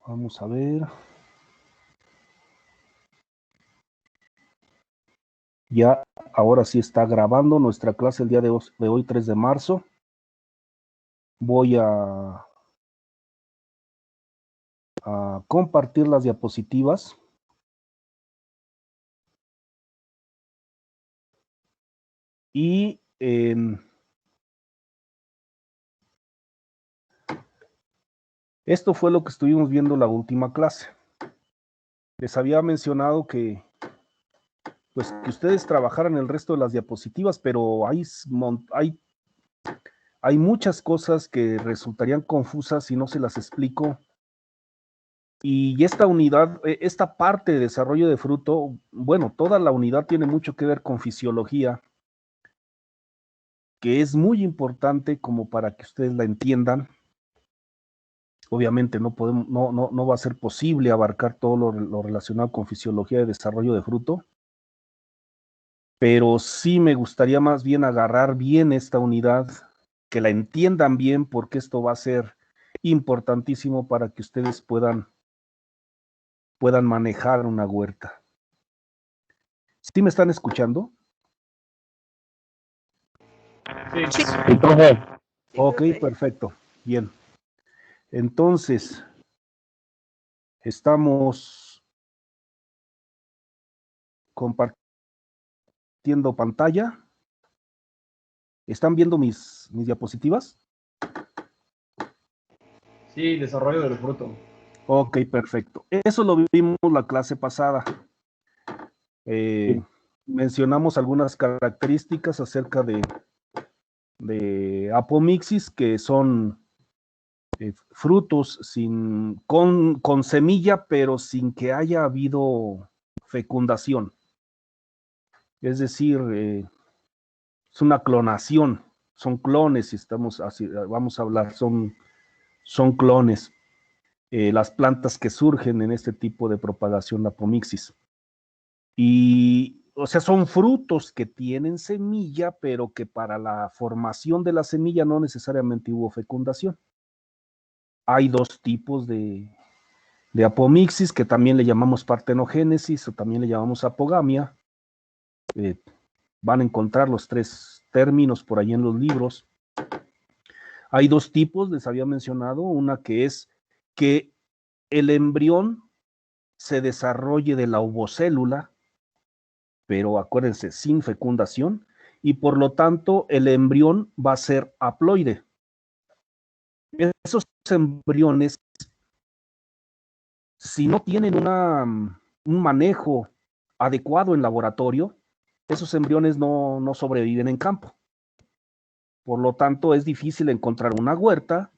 Vamos a ver. Ya, ahora sí está grabando nuestra clase el día de hoy, 3 de marzo. Voy a compartir las diapositivas. Y esto fue lo que estuvimos viendo la última clase. Les había mencionado que, pues, que ustedes trabajaran el resto de las diapositivas, pero hay muchas cosas que resultarían confusas si no se las explico. Y esta unidad, esta parte de desarrollo de fruto, bueno, toda la unidad tiene mucho que ver con fisiología, que es muy importante como para que ustedes la entiendan. Obviamente no va a ser posible abarcar todo lo relacionado con fisiología de desarrollo de fruto, pero sí me gustaría más bien agarrar bien esta unidad, que la entiendan bien, porque esto va a ser importantísimo para que ustedes puedan manejar una huerta. ¿Sí me están escuchando? Sí, profe. Ok, perfecto. Bien. Entonces, estamos compartiendo pantalla. ¿Están viendo mis diapositivas? Sí, desarrollo del fruto. Ok, perfecto. Eso lo vimos la clase pasada. Mencionamos algunas características acerca de apomixis, que son frutos con semilla, pero sin que haya habido fecundación. Es decir, es una clonación, son clones, si vamos a hablar, son clones. Las plantas que surgen en este tipo de propagación apomixis. Y, o sea, son frutos que tienen semilla, pero que para la formación de la semilla no necesariamente hubo fecundación. Hay dos tipos de apomixis, que también le llamamos partenogénesis o también le llamamos apogamia. Van a encontrar los tres términos por ahí en los libros. Hay dos tipos, les había mencionado, una que es que el embrión se desarrolle de la ovocélula, pero acuérdense, sin fecundación, y por lo tanto el embrión va a ser haploide. Esos embriones, si no tienen un manejo adecuado en laboratorio, esos embriones no sobreviven en campo. Por lo tanto, es difícil encontrar una huerta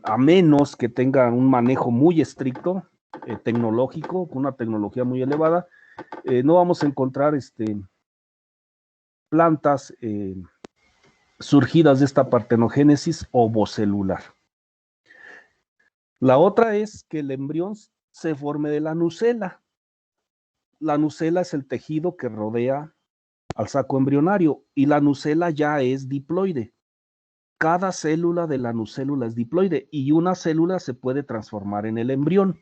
a menos que tengan un manejo muy estricto, tecnológico, con una tecnología muy elevada. No vamos a encontrar plantas surgidas de esta partenogénesis ovocelular. La otra es que el embrión se forme de la nucela. La nucela es el tejido que rodea al saco embrionario y la nucela ya es diploide. Cada célula de la nucélula es diploide y una célula se puede transformar en el embrión.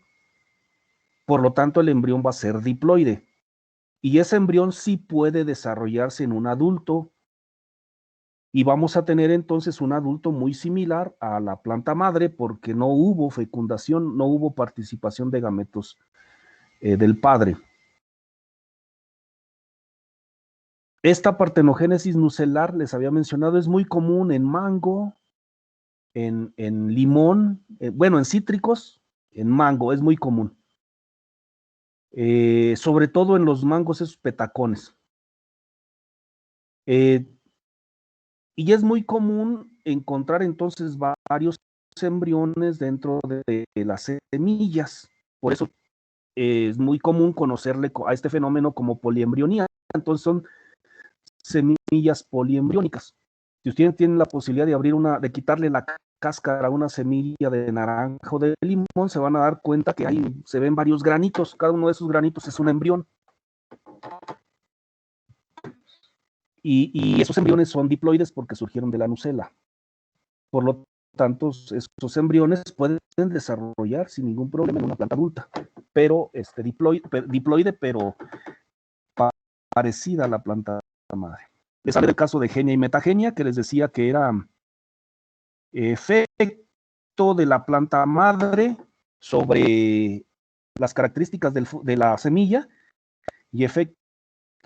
Por lo tanto, el embrión va a ser diploide. Y ese embrión sí puede desarrollarse en un adulto. Y vamos a tener entonces un adulto muy similar a la planta madre, porque no hubo fecundación, no hubo participación de gametos del padre. Esta partenogénesis nucelar, les había mencionado, es muy común en mango, en limón, bueno, en cítricos, en mango, es muy común. Sobre todo en los mangos, esos petacones. Y es muy común encontrar entonces varios embriones dentro de las semillas. Por eso es muy común conocerle a este fenómeno como poliembrionía. Entonces son semillas poliembriónicas. Si ustedes tienen la posibilidad de de quitarle la cáscara a una semilla de naranja o de limón, se van a dar cuenta que se ven varios granitos. Cada uno de esos granitos es un embrión. Y esos embriones son diploides porque surgieron de la nucela. Por lo tanto, estos embriones pueden desarrollar sin ningún problema en una planta adulta, pero diploide, pero parecida a la planta madre. Les hablé del caso de genia y metagenia, que les decía que era efecto de la planta madre sobre las características de la semilla y efecto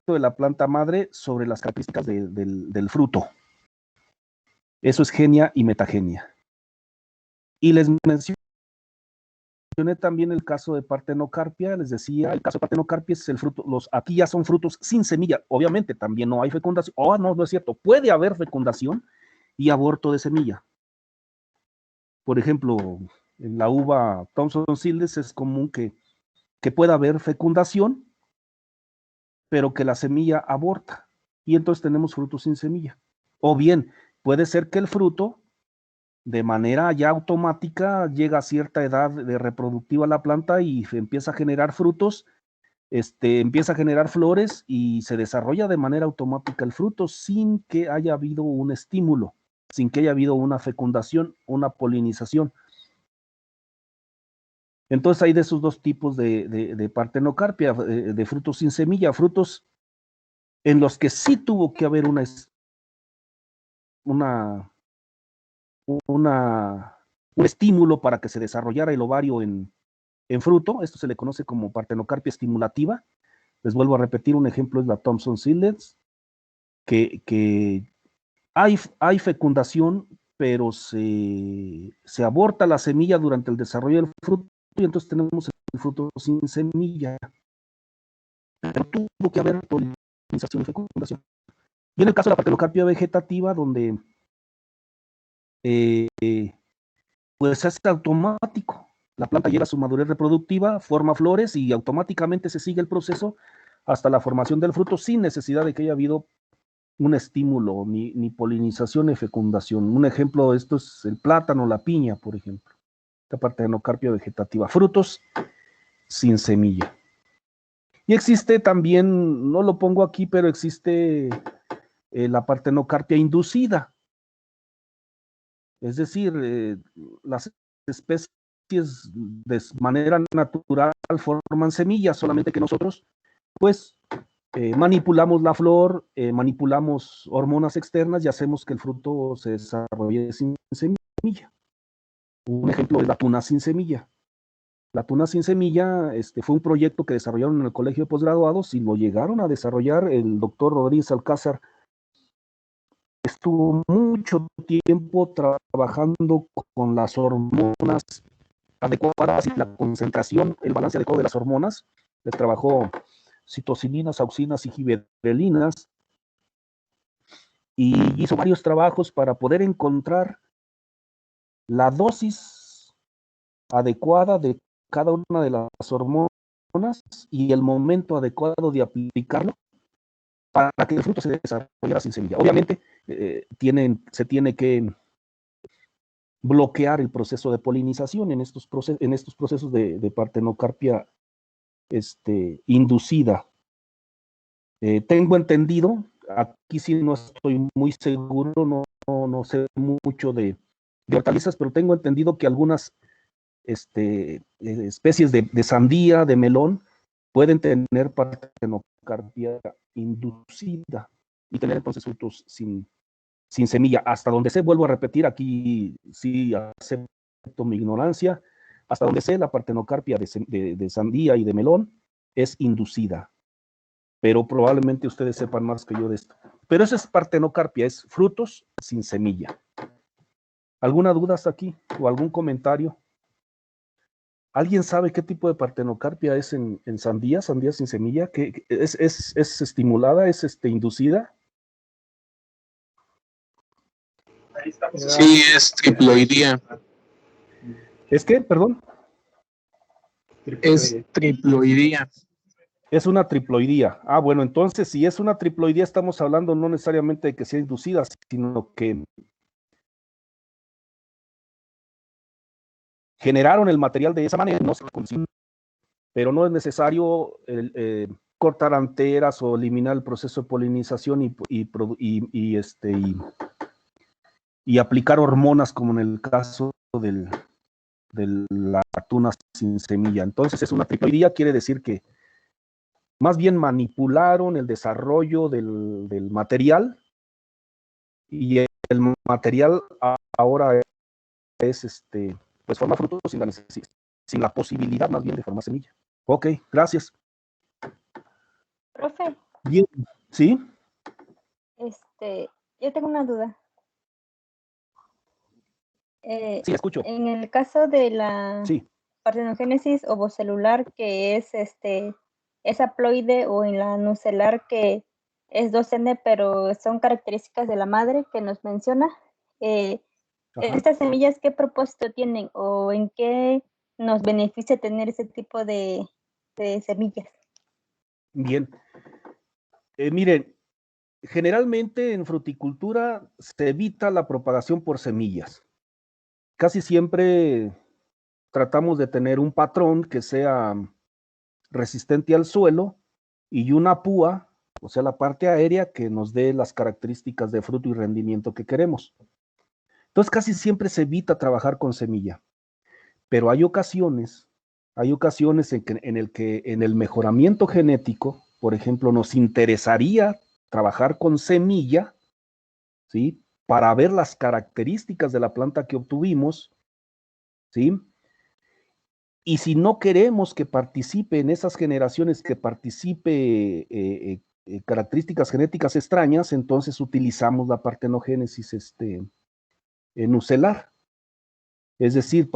de la planta madre sobre las características del fruto. Eso es genia y metagenia. Y les mencioné también el caso de partenocarpia. Les decía, el caso de partenocarpia es el fruto, aquí ya son frutos sin semilla. Obviamente también no hay fecundación. No es cierto. Puede haber fecundación y aborto de semilla. Por ejemplo, en la uva Thompson Seedless es común que pueda haber fecundación, pero que la semilla aborta. Y entonces tenemos frutos sin semilla. O bien, puede ser que el fruto, de manera ya automática, llega a cierta edad de reproductiva la planta y empieza a generar frutos, empieza a generar flores y se desarrolla de manera automática el fruto sin que haya habido un estímulo, sin que haya habido una fecundación, una polinización. Entonces hay de esos dos tipos de partenocarpia, de frutos sin semilla, frutos en los que sí tuvo que haber un estímulo para que se desarrollara el ovario en fruto. Esto se le conoce como partenocarpia estimulativa. Les vuelvo a repetir, un ejemplo es la Thompson Seedless, que hay fecundación, pero se aborta la semilla durante el desarrollo del fruto y entonces tenemos el fruto sin semilla. Pero tuvo que haber polinización y fecundación. Y en el caso de la partenocarpia vegetativa, donde pues es automático. La planta llega a su madurez reproductiva, forma flores y automáticamente se sigue el proceso hasta la formación del fruto sin necesidad de que haya habido un estímulo, ni polinización ni fecundación. Un ejemplo de esto es el plátano, la piña, por ejemplo. Esta partenocarpia vegetativa. Frutos sin semilla. Y existe también, no lo pongo aquí, pero existe la partenocarpia inducida. Es decir, las especies de manera natural forman semillas, solamente que nosotros, pues, manipulamos la flor, manipulamos hormonas externas y hacemos que el fruto se desarrolle sin semilla. Un ejemplo es la tuna sin semilla. La tuna sin semilla fue un proyecto que desarrollaron en el colegio de posgraduados y lo llegaron a desarrollar el doctor Rodríguez Alcázar. Estuvo mucho tiempo trabajando con las hormonas adecuadas y la concentración, el balance adecuado de las hormonas. Les trabajó citocininas, auxinas y giberelinas y hizo varios trabajos para poder encontrar la dosis adecuada de cada una de las hormonas y el momento adecuado de aplicarlo para que el fruto se desarrollara sin semilla. Obviamente, se tiene que bloquear el proceso de polinización en estos procesos de partenocarpia inducida. Tengo entendido, aquí sí no estoy muy seguro, no sé mucho de hortalizas, pero tengo entendido que algunas especies de sandía, de melón, pueden tener partenocarpia inducida y tener entonces frutos sin semilla. Hasta donde sé, vuelvo a repetir, aquí sí acepto mi ignorancia, hasta donde sé, la partenocarpia de sandía y de melón es inducida, pero probablemente ustedes sepan más que yo de esto. Pero eso es partenocarpia, es frutos sin semilla. ¿Alguna duda hasta aquí o algún comentario? ¿Alguien sabe qué tipo de partenocarpia es en sandía sin semilla? ¿Qué, es estimulada, es inducida? Sí, es triploidía. ¿Es qué? Perdón. Es triploidía. Es una triploidía. Ah, bueno, entonces si es una triploidía estamos hablando no necesariamente de que sea inducida, sino que generaron el material de esa manera, no se consigue, pero no es necesario cortar anteras o eliminar el proceso de polinización y y aplicar hormonas como en el caso de la tuna sin semilla. Entonces es una triploidía, quiere decir que más bien manipularon el desarrollo del material y el material ahora es pues forma frutos sin la posibilidad más bien de formar semilla. Ok, gracias. Profe, Bien, ¿sí? yo tengo una duda. Sí, escucho. En el caso de la Sí, partenogénesis ovocelular, que es haploide, o en la nucelar, que es 2N, pero son características de la madre que nos menciona. ajá. ¿Estas semillas qué propósito tienen o en qué nos beneficia tener ese tipo de semillas? Bien. Miren, generalmente en fruticultura se evita la propagación por semillas. Casi siempre tratamos de tener un patrón que sea resistente al suelo y una púa, o sea, la parte aérea que nos dé las características de fruto y rendimiento que queremos. Entonces casi siempre se evita trabajar con semilla, pero hay ocasiones en el mejoramiento genético, por ejemplo, nos interesaría trabajar con semilla, ¿sí? Para ver las características de la planta que obtuvimos, ¿sí? Y si no queremos que participe en esas generaciones, que participe características genéticas extrañas, entonces utilizamos la partenogénesis nucelar. Es decir,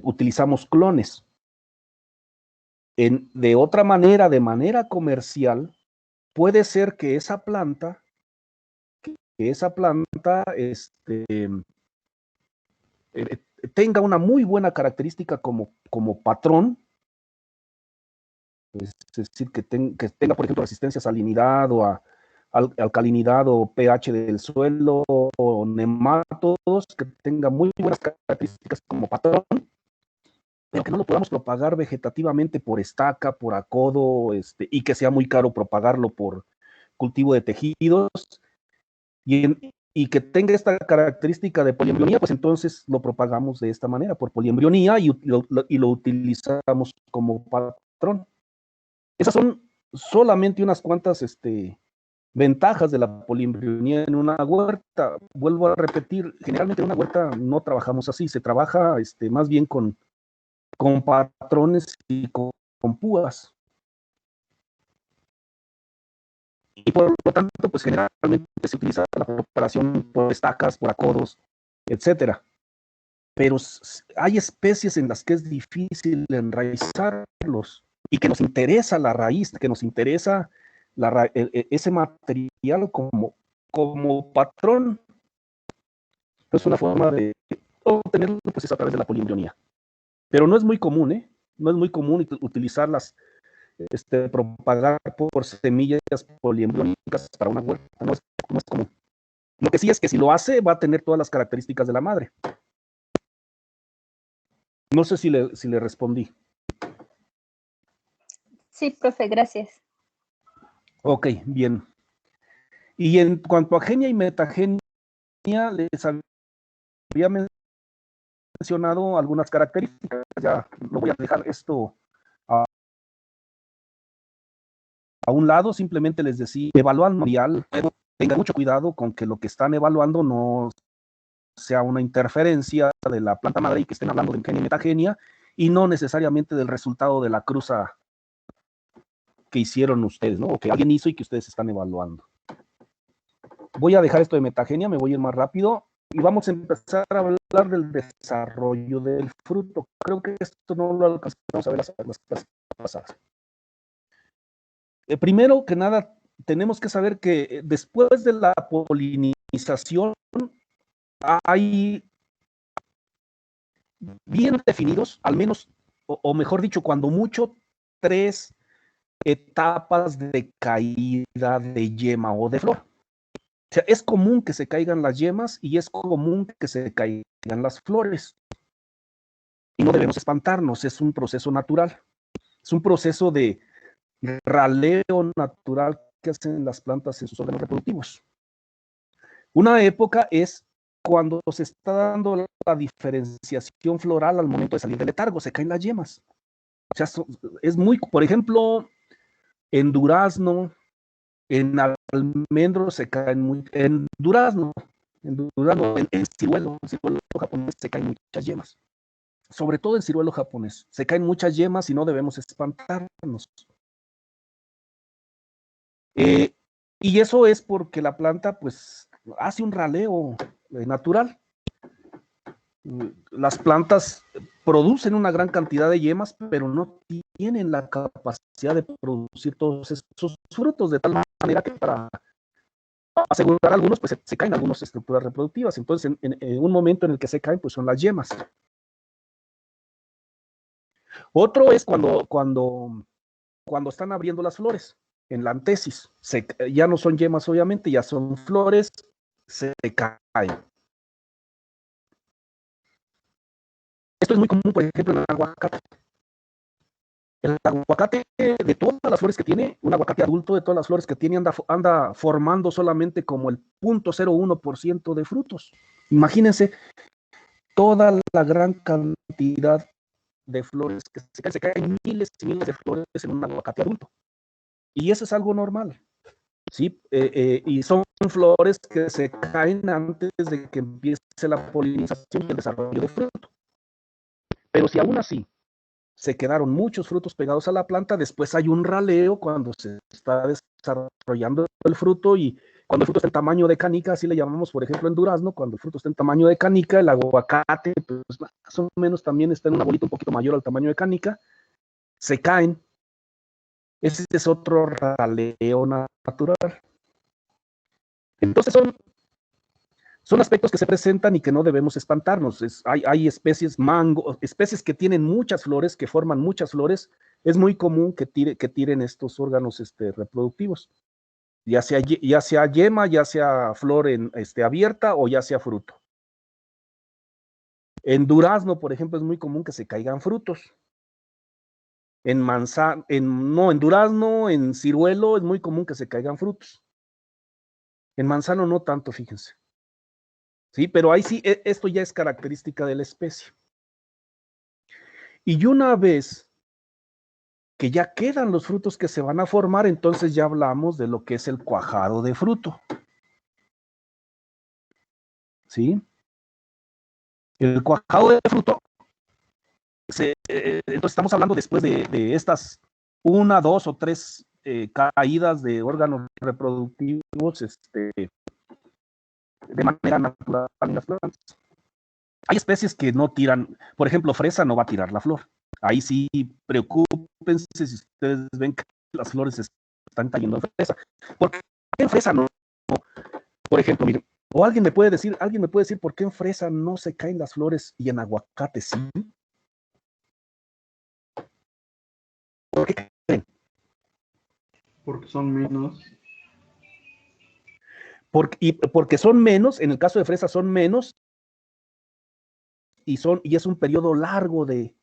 utilizamos clones. De otra manera, de manera comercial, puede ser que esa planta tenga una muy buena característica como patrón, es decir, que tenga, por ejemplo, resistencia a salinidad o a alcalinidad o pH del suelo o nematodos, que tenga muy buenas características como patrón, pero que no lo podamos propagar vegetativamente por estaca, por acodo, y que sea muy caro propagarlo por cultivo de tejidos, y que tenga esta característica de poliembrionía, pues entonces lo propagamos de esta manera, por poliembrionía, y lo utilizamos como patrón. Esas son solamente unas cuantas ventajas de la poliembrionía en una huerta. Vuelvo a repetir, generalmente en una huerta no trabajamos así, se trabaja más bien con patrones y con púas. Y por lo tanto, pues generalmente se utiliza la propagación por estacas, por acodos, etcétera. Pero hay especies en las que es difícil enraizarlos y que nos interesa la raíz, que nos interesa ese material como patrón. Es una forma de obtenerlo, pues, es a través de la poliembrionía. Pero no es muy común, ¿eh? No es muy común utilizarlas, propagar por semillas poliembriónicas para una huerta. No es común. Lo que sí es que si lo hace, va a tener todas las características de la madre. No sé si le respondí. Sí, profe, gracias. Ok, bien. Y en cuanto a genia y metagenia, les había mencionado algunas características. Ya no voy a dejar esto a un lado, simplemente les decía, evaluando material, pero tengan mucho cuidado con que lo que están evaluando no sea una interferencia de la planta madre y que estén hablando de genia y metagenia y no necesariamente del resultado de la cruza que hicieron ustedes, ¿no? O que alguien hizo y que ustedes están evaluando. Voy a dejar esto de metagenia, me voy a ir más rápido y vamos a empezar a hablar del desarrollo del fruto. Creo que esto no lo alcanzamos a ver las clases pasadas. Primero que nada, tenemos que saber que después de la polinización hay bien definidos, al menos, o mejor dicho, cuando mucho, 3 etapas de caída de yema o de flor. O sea, es común que se caigan las yemas y es común que se caigan las flores. Y no debemos espantarnos, es un proceso natural. Es un proceso de raleo natural que hacen las plantas en sus órganos reproductivos. Una época es cuando se está dando la diferenciación floral al momento de salir del letargo, se caen las yemas. O sea, es muy, por ejemplo, en durazno, en almendro se caen muy, en durazno, en ciruelo japonés se caen muchas yemas. Sobre todo en ciruelo japonés, se caen muchas yemas y no debemos espantarnos. Y eso es porque la planta, pues, hace un raleo natural. Las plantas producen una gran cantidad de yemas, pero no tienen la capacidad de producir todos esos frutos, de tal manera que para asegurar algunos, pues se caen algunas estructuras reproductivas. Entonces, en un momento en el que se caen, pues son las yemas. Otro es cuando están abriendo las flores, en la antesis. Ya no son yemas, obviamente, ya son flores, se caen. Esto es muy común, por ejemplo, en el aguacate. El aguacate, de todas las flores que tiene, un aguacate adulto, de todas las flores que tiene, anda formando solamente como el 0.01% de frutos. Imagínense toda la gran cantidad de flores que se caen miles y miles de flores en un aguacate adulto. Y eso es algo normal. ¿Sí? Y son flores que se caen antes de que empiece la polinización y el desarrollo de fruto. Pero si aún así se quedaron muchos frutos pegados a la planta, después hay un raleo cuando se está desarrollando el fruto, y cuando el fruto está en tamaño de canica, así le llamamos, por ejemplo, en durazno, cuando el fruto está en tamaño de canica, el aguacate, pues más o menos también está en una bolita un poquito mayor al tamaño de canica, se caen. Ese es otro raleo natural. Entonces son aspectos que se presentan y que no debemos espantarnos. Hay especies especies que tienen muchas flores, que forman muchas flores. Es muy común que tiren estos órganos reproductivos, ya sea yema, ya sea flor abierta o ya sea fruto. En durazno, por ejemplo, es muy común que se caigan frutos. En durazno, en ciruelo, es muy común que se caigan frutos. En manzano no tanto, fíjense. Sí, pero ahí sí, esto ya es característica de la especie. Y una vez que ya quedan los frutos que se van a formar, entonces ya hablamos de lo que es el cuajado de fruto. ¿Sí? El cuajado de fruto, entonces estamos hablando después de estas 1, 2 o 3 caídas de órganos reproductivos de manera natural en las plantas. Hay especies que no tiran, por ejemplo, fresa no va a tirar la flor. Ahí sí, preocúpense si ustedes ven que las flores están cayendo en fresa. ¿Por qué en fresa no? Por ejemplo, miren, o alguien me puede decir por qué en fresa no se caen las flores y en aguacate sí. ¿Por qué creen? Porque son menos. Porque son menos, en el caso de fresa son menos, y es un periodo largo de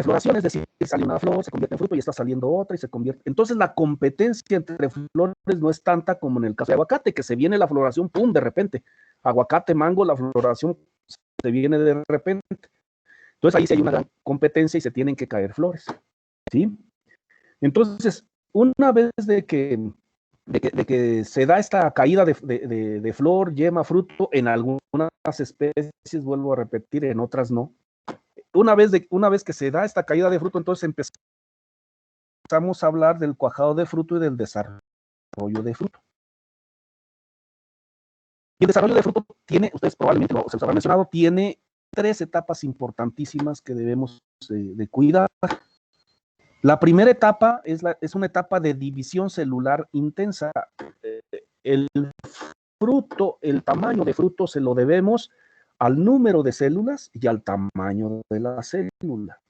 floración, es decir, sale una flor, se convierte en fruto y está saliendo otra y se convierte. Entonces la competencia entre flores no es tanta como en el caso de aguacate, que se viene la floración, ¡pum!, de repente. Aguacate, mango, la floración se viene de repente. Entonces ahí sí hay una gran competencia y se tienen que caer flores. ¿Sí? Entonces, una vez de que se da esta caída de flor, yema, fruto, en algunas especies, vuelvo a repetir, en otras no. Una vez que se da esta caída de fruto, entonces empezamos a hablar del cuajado de fruto y del desarrollo de fruto. Y el desarrollo de fruto tiene, ustedes probablemente se los habrán mencionado, tiene 3 etapas importantísimas que debemos de cuidar. La primera etapa es una etapa de división celular intensa. El fruto, el tamaño de fruto se lo debemos al número de células y al tamaño de la célula.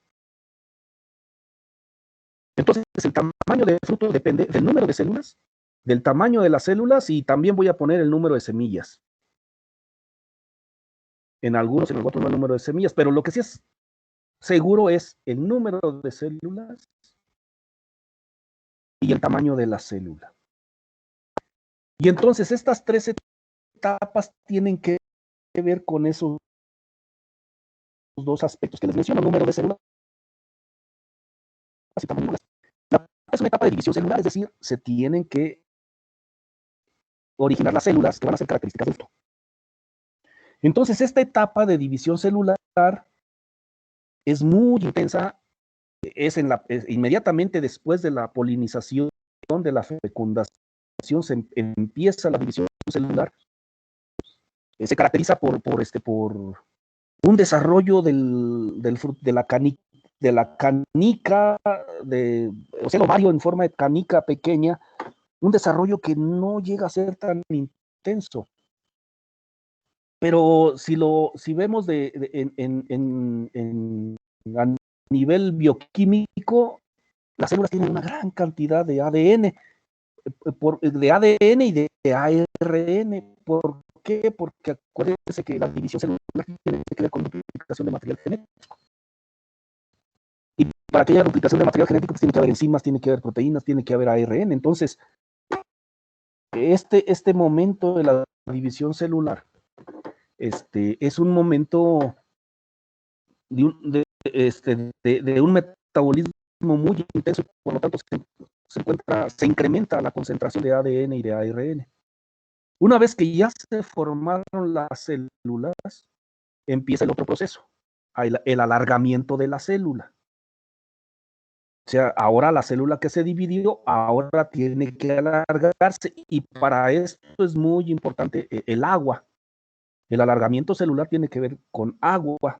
Entonces, el tamaño de fruto depende del número de células, del tamaño de las células, y también voy a poner el número de semillas. En algunos otros no el número de semillas, pero lo que sí es seguro es el número de células y el tamaño de la célula. Y entonces estas 3 etapas tienen que ver con esos dos aspectos que les menciono, número de células y tamaño. Es una etapa de división celular, es decir, se tienen que originar las células que van a ser características del fruto. Entonces, esta etapa de división celular es muy intensa, es inmediatamente después de la polinización, de la fecundación, se empieza la división celular. Se caracteriza por un desarrollo de la canica, o sea, el ovario en forma de canica pequeña, un desarrollo que no llega a ser tan intenso. Pero si vemos a nivel bioquímico, las células tienen una gran cantidad de ADN, y de ARN. ¿Por qué? Porque acuérdense que la división celular tiene que ver con duplicación de material genético. Y para aquella duplicación de material genético, pues tiene que haber enzimas, tiene que haber proteínas, tiene que haber ARN. Entonces, este momento de la división celular es un momento de un metabolismo muy intenso, por lo tanto se incrementa la concentración de ADN y de ARN. Una vez que ya se formaron las células, empieza el otro proceso, el alargamiento de la célula. O sea, ahora la célula que se dividió, ahora tiene que alargarse, y para esto es muy importante el agua. El alargamiento celular tiene que ver con agua.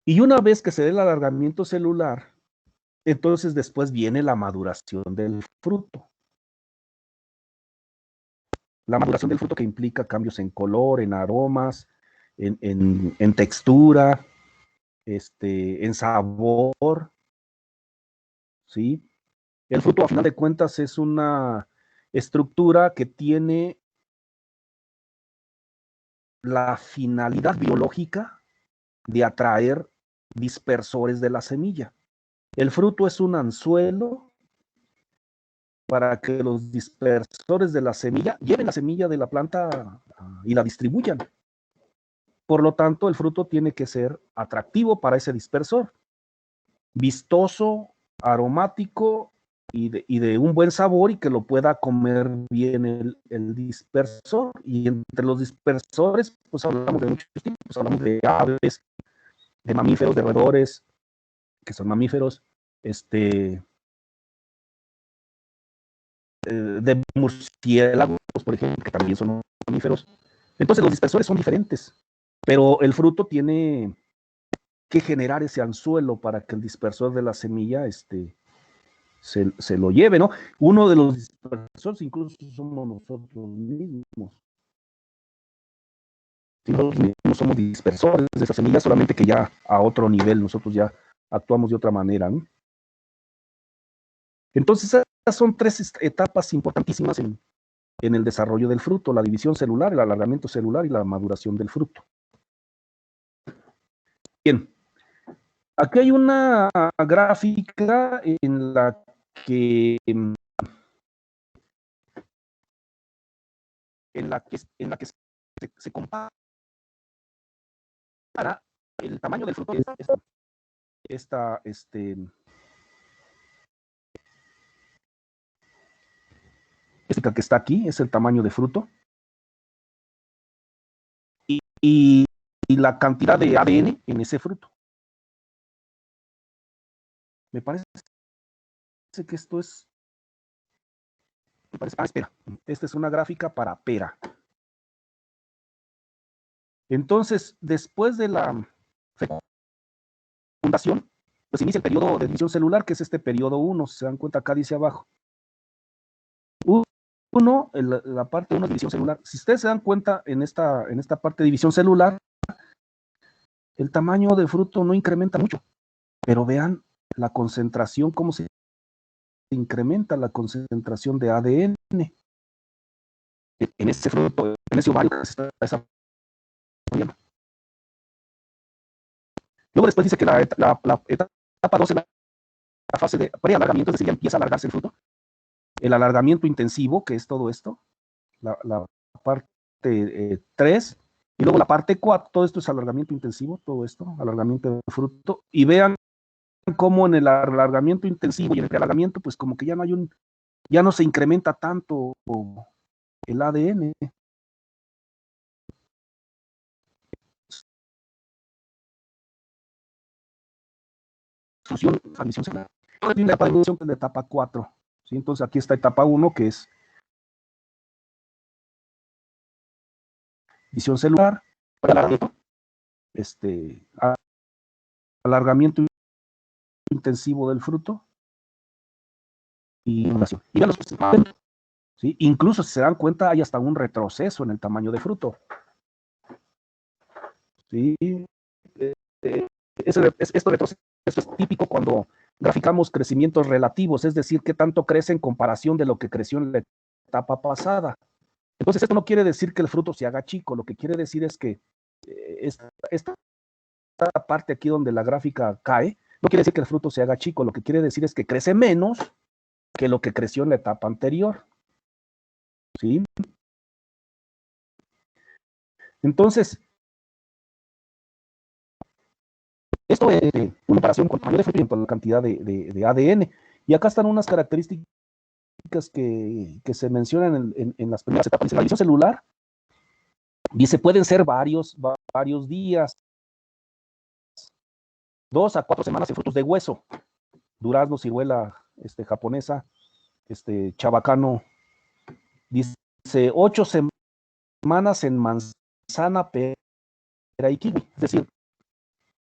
Y una vez que se dé el alargamiento celular, entonces después viene la maduración del fruto. La maduración del fruto, que implica cambios en color, en aromas, en textura, en sabor, ¿sí? El fruto, a final de cuentas, es una estructura que tiene la finalidad biológica de atraer dispersores de la semilla. El fruto es un anzuelo para que los dispersores de la semilla lleven la semilla de la planta y la distribuyan. Por lo tanto, el fruto tiene que ser atractivo para ese dispersor, vistoso, aromático y de un buen sabor, y que lo pueda comer bien el dispersor. Y entre los dispersores, pues hablamos de muchos tipos, hablamos de aves, de mamíferos, de roedores, que son mamíferos, de murciélagos, por ejemplo, que también son mamíferos. Entonces los dispersores son diferentes, pero el fruto tiene que generar ese anzuelo para que el dispersor de la semilla se lo lleve, ¿no? Uno de los dispersores incluso somos nosotros mismos. Nosotros mismos somos dispersores de esa semilla, solamente que ya a otro nivel, nosotros ya actuamos de otra manera, ¿no? Entonces, esas son tres etapas importantísimas en el desarrollo del fruto: la división celular, el alargamiento celular y la maduración del fruto. Bien, aquí hay una gráfica en la que se compara el tamaño del fruto. Esta que está aquí es el tamaño de fruto, y la cantidad de ADN en ese fruto. Me parece que esto es... espera. Esta es una gráfica para pera. Entonces, después de la fecundación, pues inicia el periodo de división celular, que es este periodo 1. Si se dan cuenta, acá dice abajo. La parte 1 es división celular. Si ustedes se dan cuenta, en esta parte de división celular, el tamaño del fruto no incrementa mucho, pero vean la concentración, cómo se incrementa la concentración de ADN en ese fruto, en ese ovario que se está desarrollando. Luego después dice que la etapa 2 es la fase de prealargamiento, es decir, ya empieza a alargarse el fruto. El alargamiento intensivo, que es todo esto, la parte 3, y luego la parte 4, todo esto es alargamiento intensivo, todo esto, alargamiento de fruto, y vean cómo en el alargamiento intensivo y en el alargamiento, pues como que ya no se incrementa tanto el ADN. Transmisión celular. Ahora tiene la etapa de evolución, que es la etapa 4. ¿Sí? Entonces aquí está etapa 1, que es división celular, alargamiento intensivo del fruto y inundación. Y vean los que ¿sí? Incluso si se dan cuenta, hay hasta un retroceso en el tamaño de fruto. ¿Sí? Esto retroceso es típico cuando graficamos crecimientos relativos, es decir, qué tanto crece en comparación de lo que creció en la etapa pasada. Entonces, esto no quiere decir que el fruto se haga chico, lo que quiere decir es que esta parte aquí donde la gráfica cae, no quiere decir que el fruto se haga chico, lo que quiere decir es que crece menos que lo que creció en la etapa anterior. ¿Sí? Entonces, esto es una comparación con el tamaño de fruto y por la cantidad de ADN. Y acá están unas características que se mencionan en las primeras etapas. La división celular, dice, pueden ser varios días, 2 a 4 semanas en frutos de hueso, durazno, ciruela japonesa, chabacano, dice 8 semanas en manzana, pera y kiwi, es decir,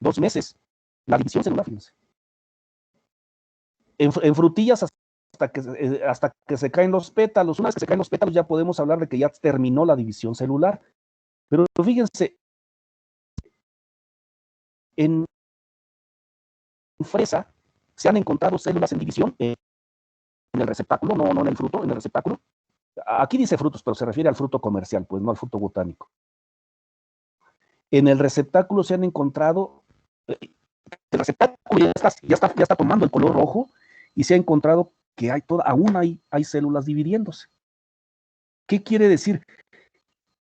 2 meses, la división celular, fíjense. En frutillas hasta que se caen los pétalos, una vez que se caen los pétalos ya podemos hablar de que ya terminó la división celular, pero fíjense, en fresa se han encontrado células en división en el receptáculo, no en el fruto, en el receptáculo. Aquí dice frutos, pero se refiere al fruto comercial, pues no al fruto botánico. En el receptáculo se han encontrado, el receptáculo ya está tomando el color rojo y se ha encontrado que aún hay células dividiéndose. ¿Qué quiere decir?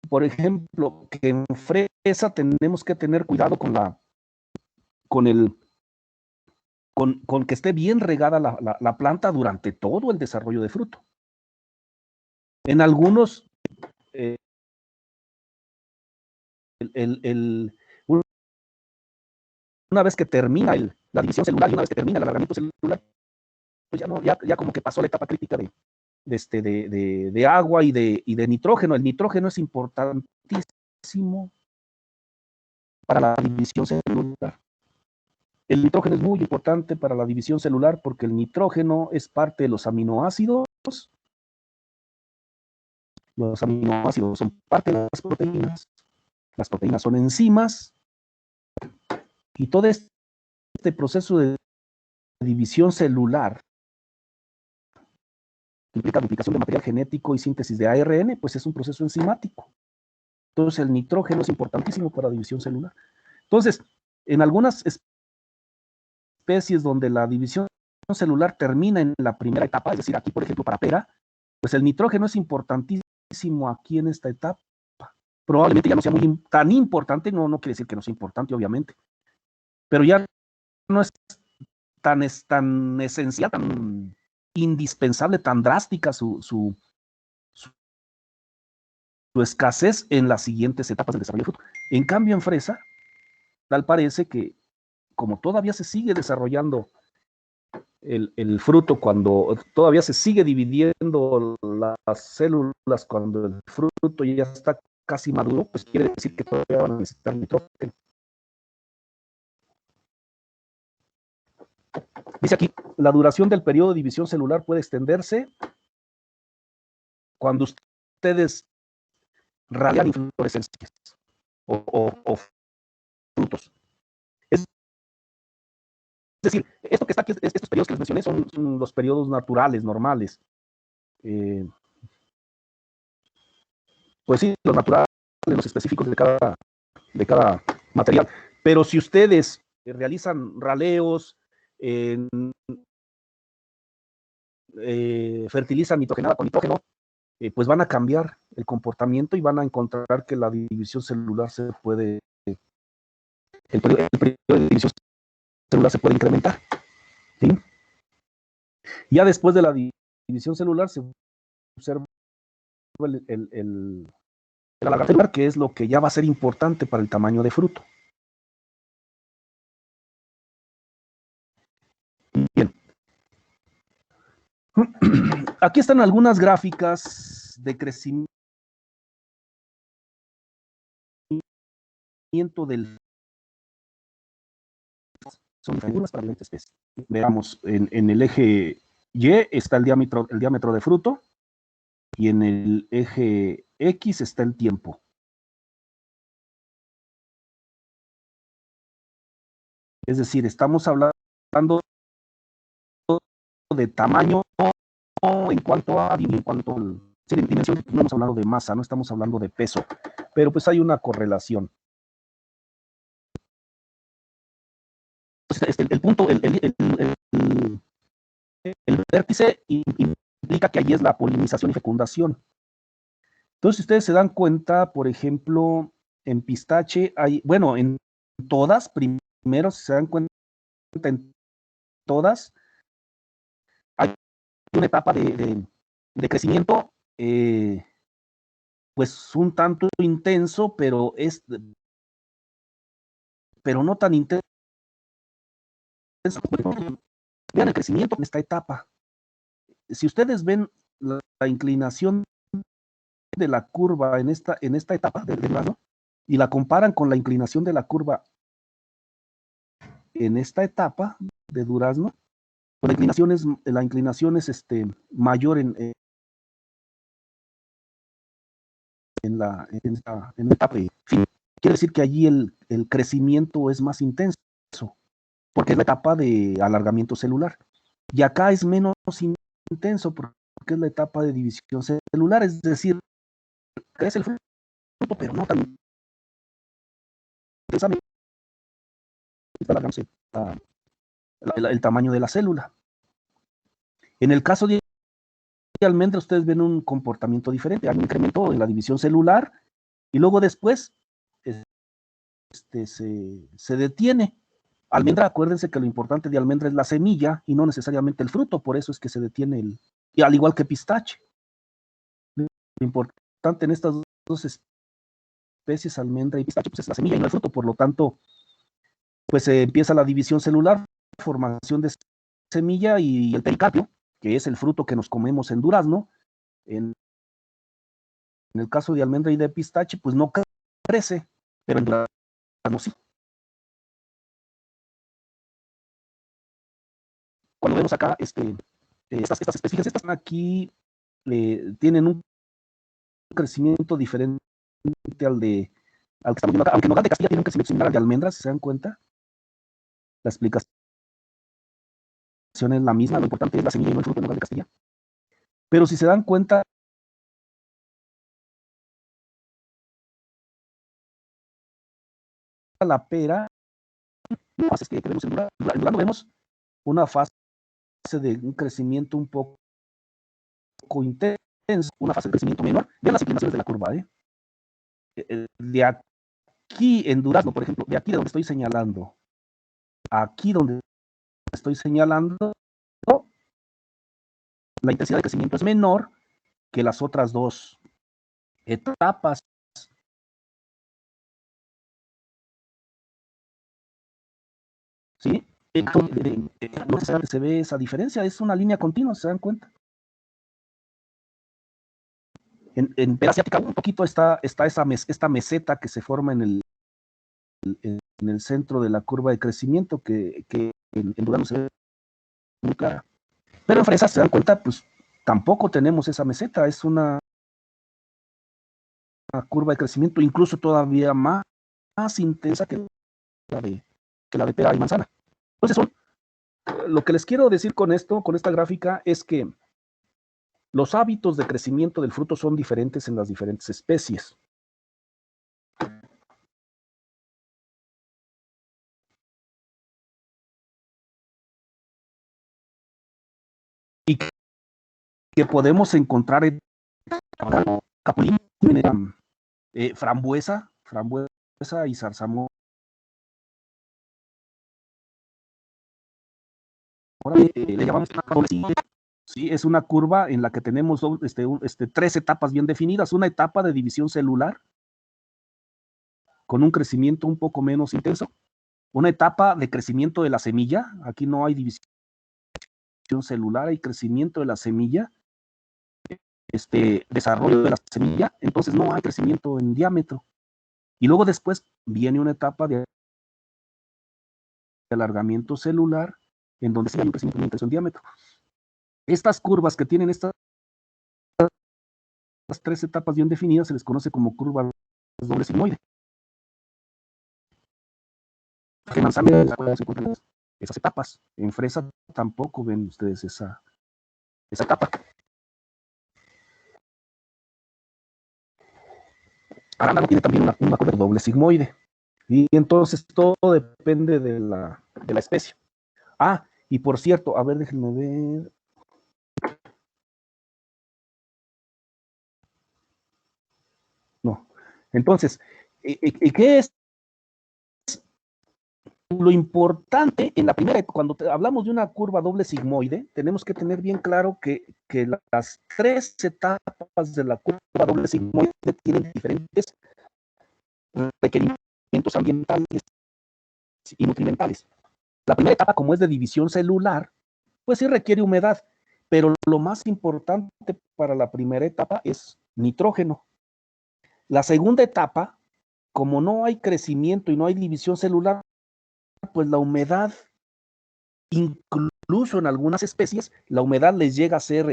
Por ejemplo, que en fresa tenemos que tener cuidado con que esté bien regada la planta durante todo el desarrollo de fruto. En algunos, una vez que termina la división celular y una vez que termina el alargamiento celular, pues ya como que pasó la etapa crítica de agua y de nitrógeno. El nitrógeno es importantísimo para la división celular. El nitrógeno es muy importante para la división celular porque el nitrógeno es parte de los aminoácidos. Los aminoácidos son parte de las proteínas. Las proteínas son enzimas. Y todo este proceso de división celular que implica duplicación de material genético y síntesis de ARN, pues es un proceso enzimático. Entonces el nitrógeno es importantísimo para la división celular. Entonces, en algunas especies donde la división celular termina en la primera etapa, es decir, aquí por ejemplo para pera, pues el nitrógeno es importantísimo aquí en esta etapa. Probablemente ya no sea tan importante, no quiere decir que no sea importante, obviamente, pero ya no es tan esencial, tan indispensable, tan drástica su escasez en las siguientes etapas del desarrollo del fruto. En cambio, en fresa, tal parece que como todavía se sigue desarrollando el fruto, cuando todavía se sigue dividiendo las células, cuando el fruto ya está casi maduro, pues quiere decir que todavía van a necesitar nitrógeno. Dice aquí, la duración del periodo de división celular puede extenderse cuando ustedes radian inflorescencias o frutos. Es decir, esto que está aquí, estos periodos que les mencioné son los periodos naturales, normales. Pues sí, los naturales, los específicos de cada material. Pero si ustedes realizan raleos, fertilizan nitrogenada con nitrógeno, pues van a cambiar el comportamiento y van a encontrar que la división celular se puede, el periodo de división celular se puede incrementar, ¿sí? Ya después de la división celular se observa el alargamiento celular, que es lo que ya va a ser importante para el tamaño de fruto. Bien. Aquí están algunas gráficas de crecimiento del... Son figuras para diferentes especies. Veamos, en el eje Y está el diámetro de fruto y en el eje X está el tiempo. Es decir, estamos hablando de tamaño en cuanto a dimensión, no estamos hablando de masa, no estamos hablando de peso, pero pues hay una correlación. El punto, el vértice implica que allí es la polinización y fecundación. Entonces, si ustedes se dan cuenta, por ejemplo, en pistache hay, bueno, en todas, primero, si se dan cuenta, en todas, hay una etapa de crecimiento, pues un tanto intenso, pero no tan intenso. Vean el crecimiento en esta etapa. Si ustedes ven la inclinación de la curva en esta etapa del durazno y la comparan con la inclinación de la curva en esta etapa de durazno, la inclinación es mayor en la etapa de fin. Quiere decir que allí el crecimiento es más intenso, porque es la etapa de alargamiento celular. Y acá es menos intenso porque es la etapa de división celular, es decir, crece el fruto, pero no tan intensamente. El tamaño de la célula. En el caso de almendra, ustedes ven un comportamiento diferente, hay un incremento en la división celular y luego después se detiene. Almendra, acuérdense que lo importante de almendra es la semilla y no necesariamente el fruto, por eso es que se detiene y al igual que pistache. Lo importante en estas dos especies, almendra y pistache, pues es la semilla y no el fruto, por lo tanto, pues empieza la división celular, formación de semilla y el pericarpio, que es el fruto que nos comemos en durazno. En el caso de almendra y de pistache, pues no crece, pero en durazno sí. Cuando vemos acá, estas especies, estas aquí tienen un crecimiento diferente al que estamos viendo acá, aunque nogal de Castilla tiene un crecimiento similar al de almendras, ¿se dan cuenta? La explicación es la misma, lo importante es la semilla y no el fruto de nogal de Castilla. Pero si se dan cuenta, la pera, fases que vemos en durazno, vemos una fase de un crecimiento un poco intenso, una fase de crecimiento menor. Vean las inclinaciones de la curva, de aquí en durazno, por ejemplo, de aquí de donde estoy señalando, aquí donde estoy señalando, la intensidad de crecimiento es menor que las otras dos etapas. ¿Sí? No necesariamente se ve esa diferencia, es una línea continua, ¿se dan cuenta? En pera asiática un poquito está esta meseta que se forma en el centro de la curva de crecimiento que en durazno se ve muy clara. Pero en fresas, se dan cuenta, pues tampoco tenemos esa meseta, es una curva de crecimiento incluso todavía más intensa que la de pera y manzana. Entonces, lo que les quiero decir con esto, con esta gráfica, es que los hábitos de crecimiento del fruto son diferentes en las diferentes especies. Y que podemos encontrar capulín, frambuesa y zarzamora. Le llamamos una doble sigmoide. Sí, es una curva en la que tenemos tres etapas bien definidas. Una etapa de división celular con un crecimiento un poco menos intenso. Una etapa de crecimiento de la semilla. Aquí no hay división celular, hay crecimiento de la semilla. Desarrollo de la semilla, entonces no hay crecimiento en diámetro. Y luego después viene una etapa de alargamiento celular en donde sí hay un crecimiento intenso en diámetro. Estas curvas que tienen estas tres etapas bien definidas se les conoce como curvas doble sigmoide. En manzana se encuentran esas etapas. En fresa tampoco ven ustedes esa etapa. Arándano tiene también una curva doble sigmoide. Y entonces todo depende de la especie. Ah, y por cierto, a ver, déjenme ver. No. Entonces, ¿qué es lo importante en la primera? Cuando hablamos de una curva doble sigmoide, tenemos que tener bien claro que las tres etapas de la curva doble sigmoide tienen diferentes requerimientos ambientales y nutrimentales. La primera etapa, como es de división celular, pues sí requiere humedad, pero lo más importante para la primera etapa es nitrógeno. La segunda etapa, como no hay crecimiento y no hay división celular, pues la humedad, incluso en algunas especies, la humedad les llega a ser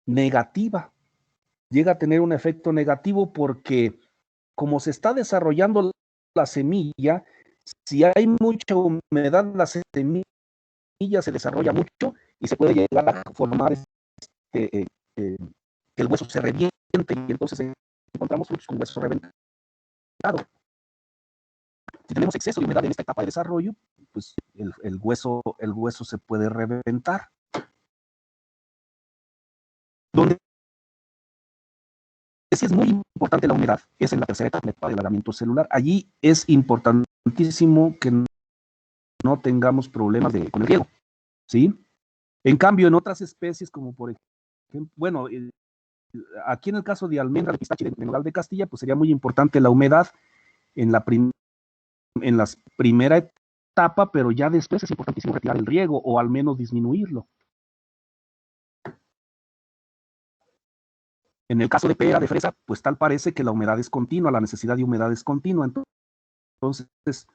negativa, llega a tener un efecto negativo porque como se está desarrollando la semilla, si hay mucha humedad, la semilla se desarrolla mucho y se puede llegar a formar que el hueso se reviente y entonces encontramos frutos con hueso reventado. Si tenemos exceso de humedad en esta etapa de desarrollo, pues el hueso se puede reventar. Donde sí es muy importante la humedad, es en la tercera etapa del alargamiento celular. Allí es importantísimo que no tengamos problemas con el riego, ¿sí? En cambio, en otras especies, como por ejemplo, bueno, aquí en el caso de almendra, de pistache y de nogal de Castilla, pues sería muy importante la humedad en la primera etapa, pero ya después es importantísimo retirar el riego o al menos disminuirlo. En el caso de pera, de fresa, pues tal parece que la humedad es continua, la necesidad de humedad es continua. Entonces,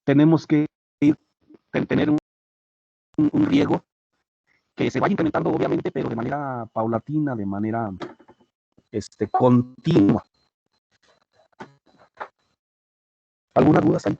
tenemos que tener un riego que se vaya incrementando, obviamente, pero de manera paulatina, de manera continua. ¿Alguna duda ahí?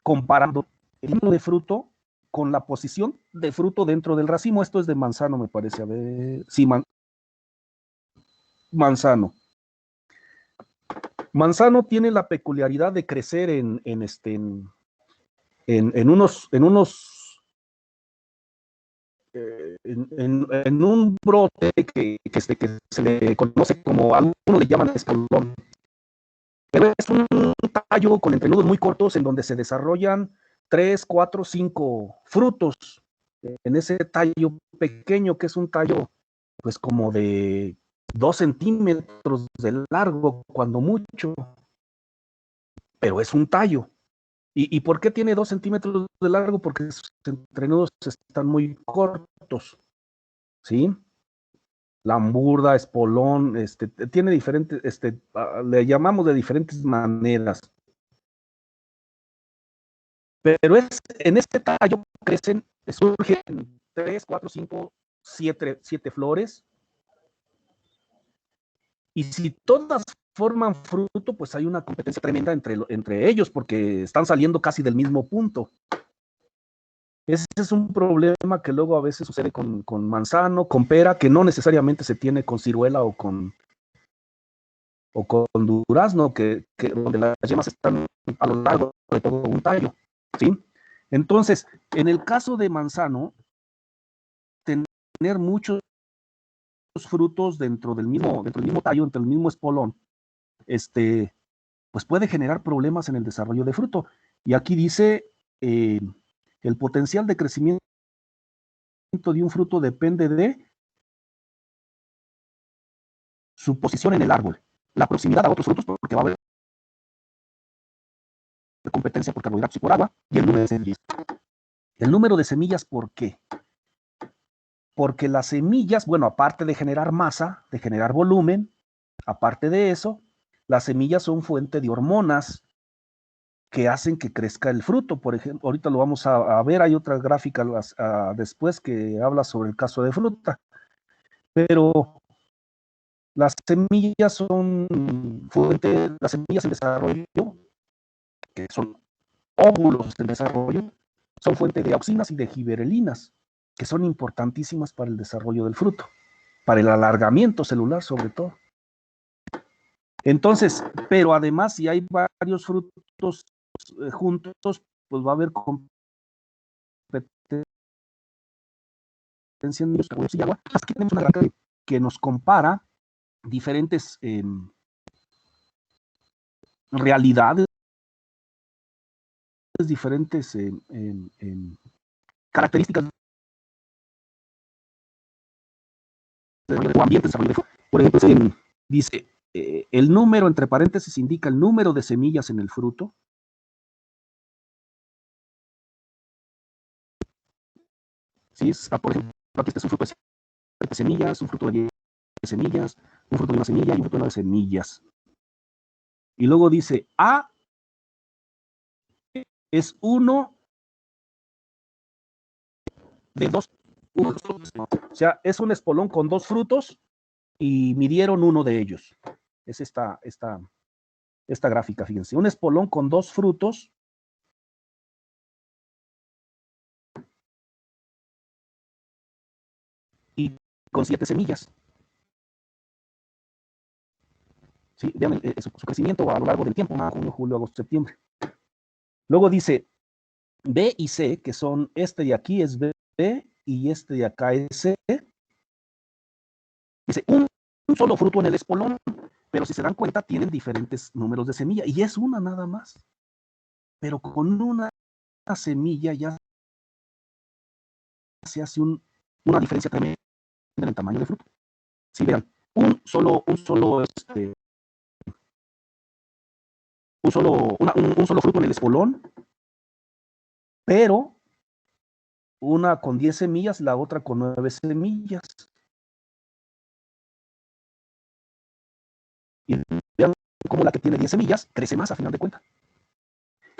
Comparando el número de fruto con la posición de fruto dentro del racimo. Esto es de manzano, me parece. A ver, sí, manzano. Manzano tiene la peculiaridad de crecer en un brote que se le conoce como, algunos le llaman espolón. Pero es un tallo con entrenudos muy cortos en donde se desarrollan 3, 4, 5 frutos en ese tallo pequeño, que es un tallo pues como de 2 centímetros de largo, cuando mucho, pero es un tallo. ¿Y por qué tiene 2 centímetros de largo? Porque sus entrenudos están muy cortos, ¿sí? Lamburda, espolón, tiene diferentes, le llamamos de diferentes maneras. Pero en este tallo surgen 3, 4, 5, 7 flores. Y si todas forman fruto, pues hay una competencia tremenda entre ellos, porque están saliendo casi del mismo punto. Ese es un problema que luego a veces sucede con manzano, con pera, que no necesariamente se tiene con ciruela o con durazno, donde las yemas están a lo largo de todo un tallo, ¿sí? Entonces, en el caso de manzano, tener muchos frutos dentro del mismo tallo, dentro del mismo espolón, pues puede generar problemas en el desarrollo de fruto. Y aquí dice, el potencial de crecimiento de un fruto depende de su posición en el árbol, la proximidad a otros frutos, porque va a haber competencia por carbohidratos y por agua, y el número de semillas. El número de semillas, ¿por qué? Porque las semillas, bueno, aparte de generar masa, de generar volumen, aparte de eso, las semillas son fuente de hormonas que hacen que crezca el fruto. Por ejemplo, ahorita lo vamos a ver, hay otra gráfica después que habla sobre el caso de fruta. Pero las semillas son fuente, las semillas en desarrollo, que son óvulos en desarrollo, son fuente de auxinas y de giberelinas, que son importantísimas para el desarrollo del fruto, para el alargamiento celular sobre todo. Entonces, pero además, si hay varios frutos juntos, pues va a haber competencia en ellos y agua. Aquí tenemos una gráfica que nos compara diferentes realidades, diferentes características de ambiente. Por ejemplo, dice, el número, entre paréntesis, indica el número de semillas en el fruto. ¿Sí? Por ejemplo, aquí este es un fruto de 7 semillas, un fruto de 10 semillas, un fruto de 1 semilla y un fruto de 9 semillas. Y luego dice, A es uno de dos. O sea, es un espolón con 2 frutos y midieron uno de ellos. Es esta gráfica, fíjense. Un espolón con 2 frutos y con 7 semillas. ¿Sí? Vean su crecimiento a lo largo del tiempo, junio, julio, agosto, septiembre. Luego dice B y C, que son este de aquí es B y este de acá es C. Dice un solo fruto en el espolón, pero si se dan cuenta tienen diferentes números de semilla y es una nada más. Pero con una semilla ya se hace una diferencia tremenda en el tamaño del fruto. Si vean, un solo fruto en el espolón, pero una con 10 semillas, la otra con 9 semillas. Y vean cómo la que tiene 10 semillas crece más a final de cuentas.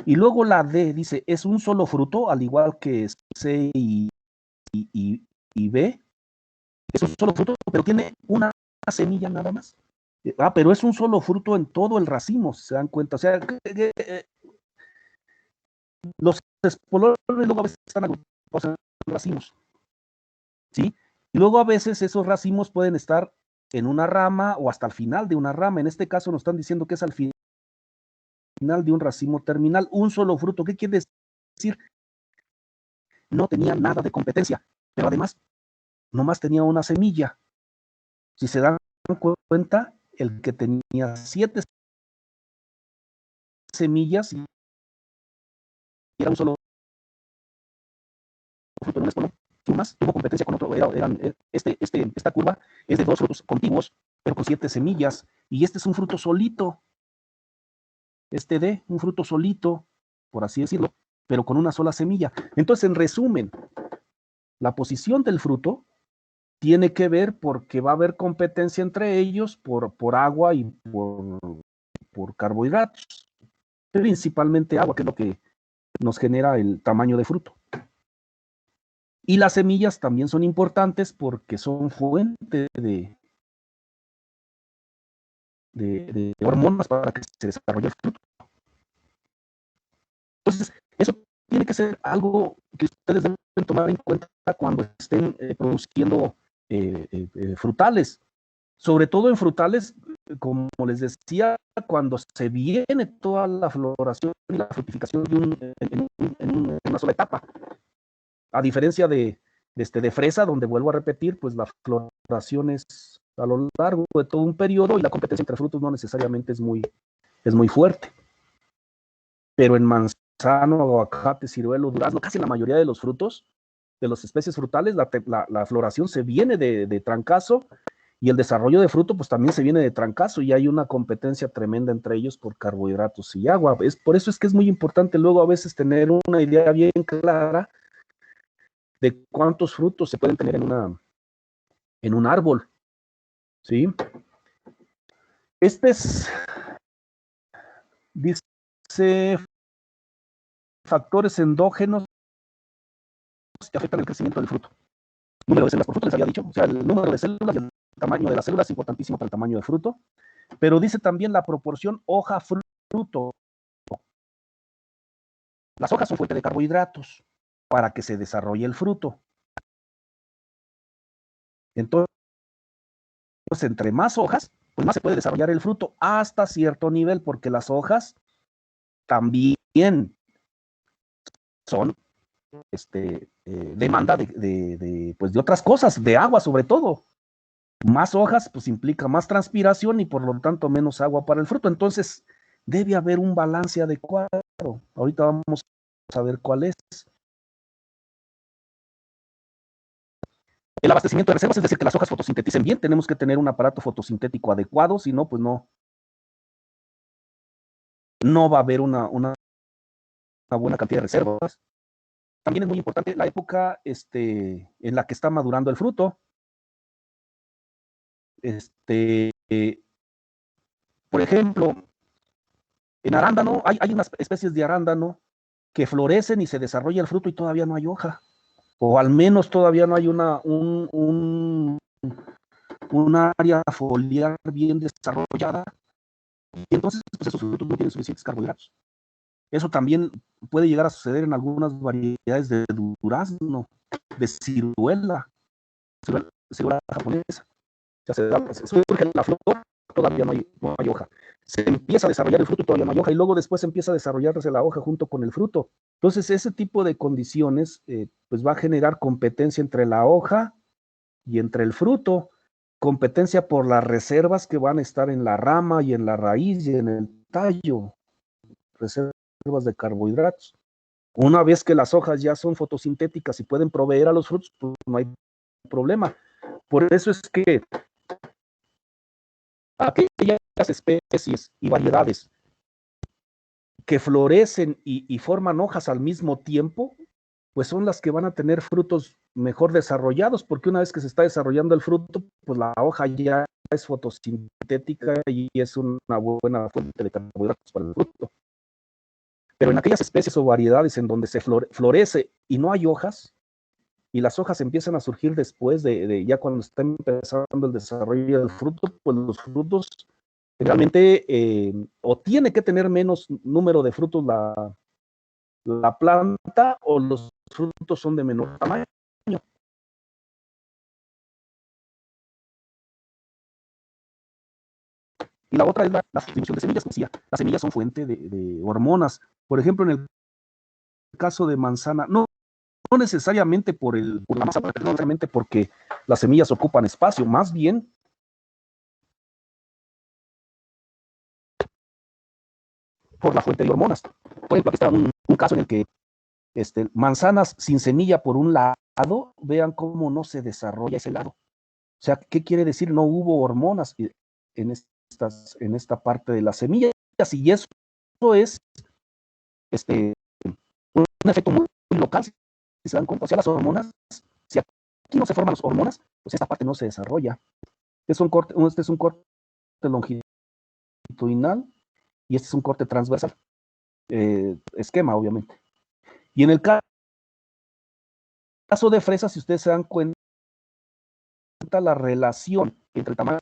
Y luego la D dice, es un solo fruto, al igual que C y B. Es un solo fruto, pero tiene una semilla nada más. Pero es un solo fruto en todo el racimo, si se dan cuenta. O sea, los espolones luego a veces están agrupados en racimos. ¿Sí? Y luego a veces esos racimos pueden estar en una rama o hasta el final de una rama. En este caso nos están diciendo que es al final de un racimo terminal, un solo fruto. ¿Qué quiere decir? No tenía nada de competencia, pero además nomás tenía una semilla. Si se dan cuenta, el que tenía 7 semillas y era un solo fruto en un espolón, más tuvo competencia con otro. Esta curva es de 2 frutos contiguos, pero con 7 semillas, y este es un fruto solito. Este D, un fruto solito, por así decirlo, pero con una sola semilla. Entonces, en resumen, la posición del fruto tiene que ver porque va a haber competencia entre ellos por agua y por carbohidratos. Principalmente agua, que es lo que nos genera el tamaño de fruto. Y las semillas también son importantes porque son fuente de hormonas para que se desarrolle el fruto. Entonces, eso tiene que ser algo que ustedes deben tomar en cuenta cuando estén produciendo frutales. Sobre todo en frutales, como les decía, cuando se viene toda la floración y la fructificación en una sola etapa. A diferencia de fresa, donde vuelvo a repetir, pues la floración es a lo largo de todo un periodo y la competencia entre frutos no necesariamente es muy fuerte. Pero en manzano, aguacate, ciruelo, durazno, casi la mayoría de los frutos, de las especies frutales, la floración se viene de trancazo y el desarrollo de fruto pues también se viene de trancazo y hay una competencia tremenda entre ellos por carbohidratos y agua. Por eso es que es muy importante luego a veces tener una idea bien clara de cuántos frutos se pueden tener en un árbol, ¿sí? Dice factores endógenos que afectan el crecimiento del fruto. Número de células por fruto, les había dicho, o sea, el número de células y el tamaño de las células es importantísimo para el tamaño del fruto, pero dice también la proporción hoja-fruto. Las hojas son fuente de carbohidratos para que se desarrolle el fruto. Entonces, entre más hojas, pues más se puede desarrollar el fruto hasta cierto nivel, porque las hojas también son demanda pues de otras cosas, de agua sobre todo. Más hojas, pues implica más transpiración y por lo tanto menos agua para el fruto. Entonces, debe haber un balance adecuado. Ahorita vamos a ver cuál es. El abastecimiento de reservas, es decir, que las hojas fotosinteticen bien. Tenemos que tener un aparato fotosintético adecuado, si no, pues no va a haber una buena cantidad de reservas. También es muy importante la época en la que está madurando el fruto. Por ejemplo, en arándano, hay unas especies de arándano que florecen y se desarrolla el fruto y todavía no hay hoja. O al menos todavía no hay un área foliar bien desarrollada. Y entonces, pues esos frutos no tienen suficientes carbohidratos. Eso también puede llegar a suceder en algunas variedades de durazno, de ciruela japonesa. O sea, surge la flor, todavía no hay hoja. Se empieza a desarrollar el fruto y todavía no hay hoja, y luego después empieza a desarrollarse la hoja junto con el fruto. Entonces, ese tipo de condiciones pues va a generar competencia entre la hoja y entre el fruto, competencia por las reservas que van a estar en la rama y en la raíz y en el tallo, reservas de carbohidratos. Una vez que las hojas ya son fotosintéticas y pueden proveer a los frutos, pues no hay problema. Por eso es que aquellas especies y variedades que florecen y forman hojas al mismo tiempo, pues son las que van a tener frutos mejor desarrollados, porque una vez que se está desarrollando el fruto, pues la hoja ya es fotosintética y es una buena fuente de carbohidratos para el fruto. Pero en aquellas especies o variedades en donde se florece y no hay hojas, y las hojas empiezan a surgir después ya cuando está empezando el desarrollo del fruto, pues los frutos realmente o tiene que tener menos número de frutos la planta o los frutos son de menor tamaño. Y la otra es la distribución de semillas, como decía. Las semillas son fuente de hormonas. Por ejemplo, en el caso de manzana, no necesariamente por la masa, no necesariamente porque las semillas ocupan espacio, más bien por la fuente de hormonas. Por ejemplo, aquí está un caso en el que manzanas sin semilla por un lado, vean cómo no se desarrolla ese lado. O sea, ¿qué quiere decir? No hubo hormonas en esta parte de las semillas, y eso es un efecto muy local, si se dan cuenta. O sea, las hormonas, si aquí no se forman las hormonas, pues esta parte no se desarrolla. Este es un corte longitudinal y este es un corte transversal. Esquema, obviamente. Y en el caso de fresas, si ustedes se dan cuenta, la relación entre el tamaño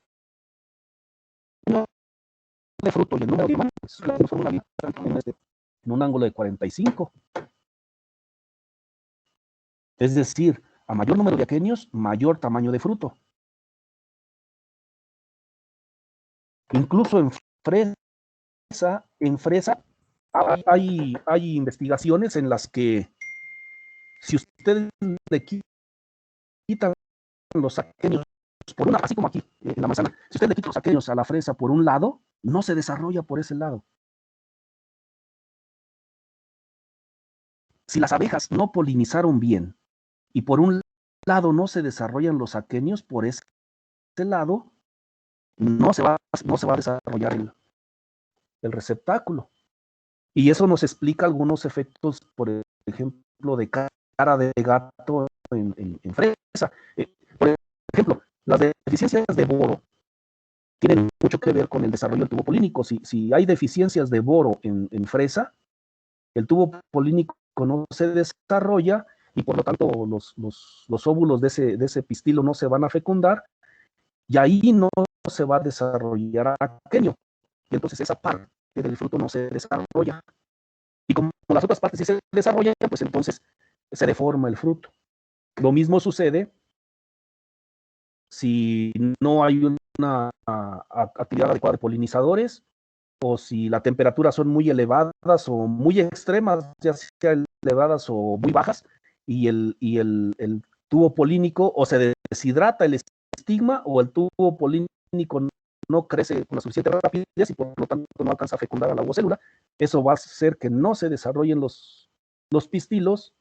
de fruto y el número de diamantes, en un ángulo de 45. Es decir, a mayor número de aquenios, mayor tamaño de fruto. Incluso en fresa hay investigaciones en las que si ustedes le quitan los aquenios por una, así como aquí en la manzana, si ustedes le quitan los aquenios a la fresa por un lado, no se desarrolla por ese lado. Si las abejas no polinizaron bien y por un lado no se desarrollan los aquenios, por ese lado no se va a desarrollar el receptáculo. Y eso nos explica algunos efectos, por ejemplo, de cara de gato en fresa. Por ejemplo, las deficiencias de boro tienen mucho que ver con el desarrollo del tubo polínico. Si hay deficiencias de boro en fresa, el tubo polínico no se desarrolla y por lo tanto los óvulos de ese pistilo no se van a fecundar y ahí no se va a desarrollar aquenio. Y entonces esa parte del fruto no se desarrolla. Y como las otras partes sí se desarrollan, pues entonces se deforma el fruto. Lo mismo sucede si no hay una actividad adecuada de polinizadores o si las temperaturas son muy elevadas o muy extremas, ya sea elevadas o muy bajas, y el tubo polínico o se deshidrata el estigma o el tubo polínico no crece con la suficiente rapidez y por lo tanto no alcanza a fecundar a la ovocélula. Eso va a hacer que no se desarrollen los pistilos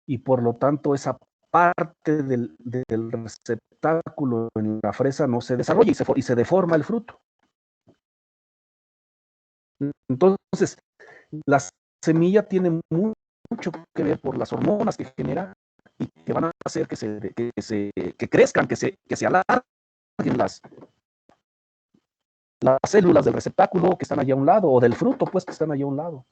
y por lo tanto esa parte del receptáculo en la fresa no se desarrolla y se deforma el fruto. Entonces, la semilla tiene mucho que ver por las hormonas que genera y que van a hacer que crezcan, que se alarguen las células del receptáculo que están allá a un lado, o del fruto, pues, que están allá a un lado.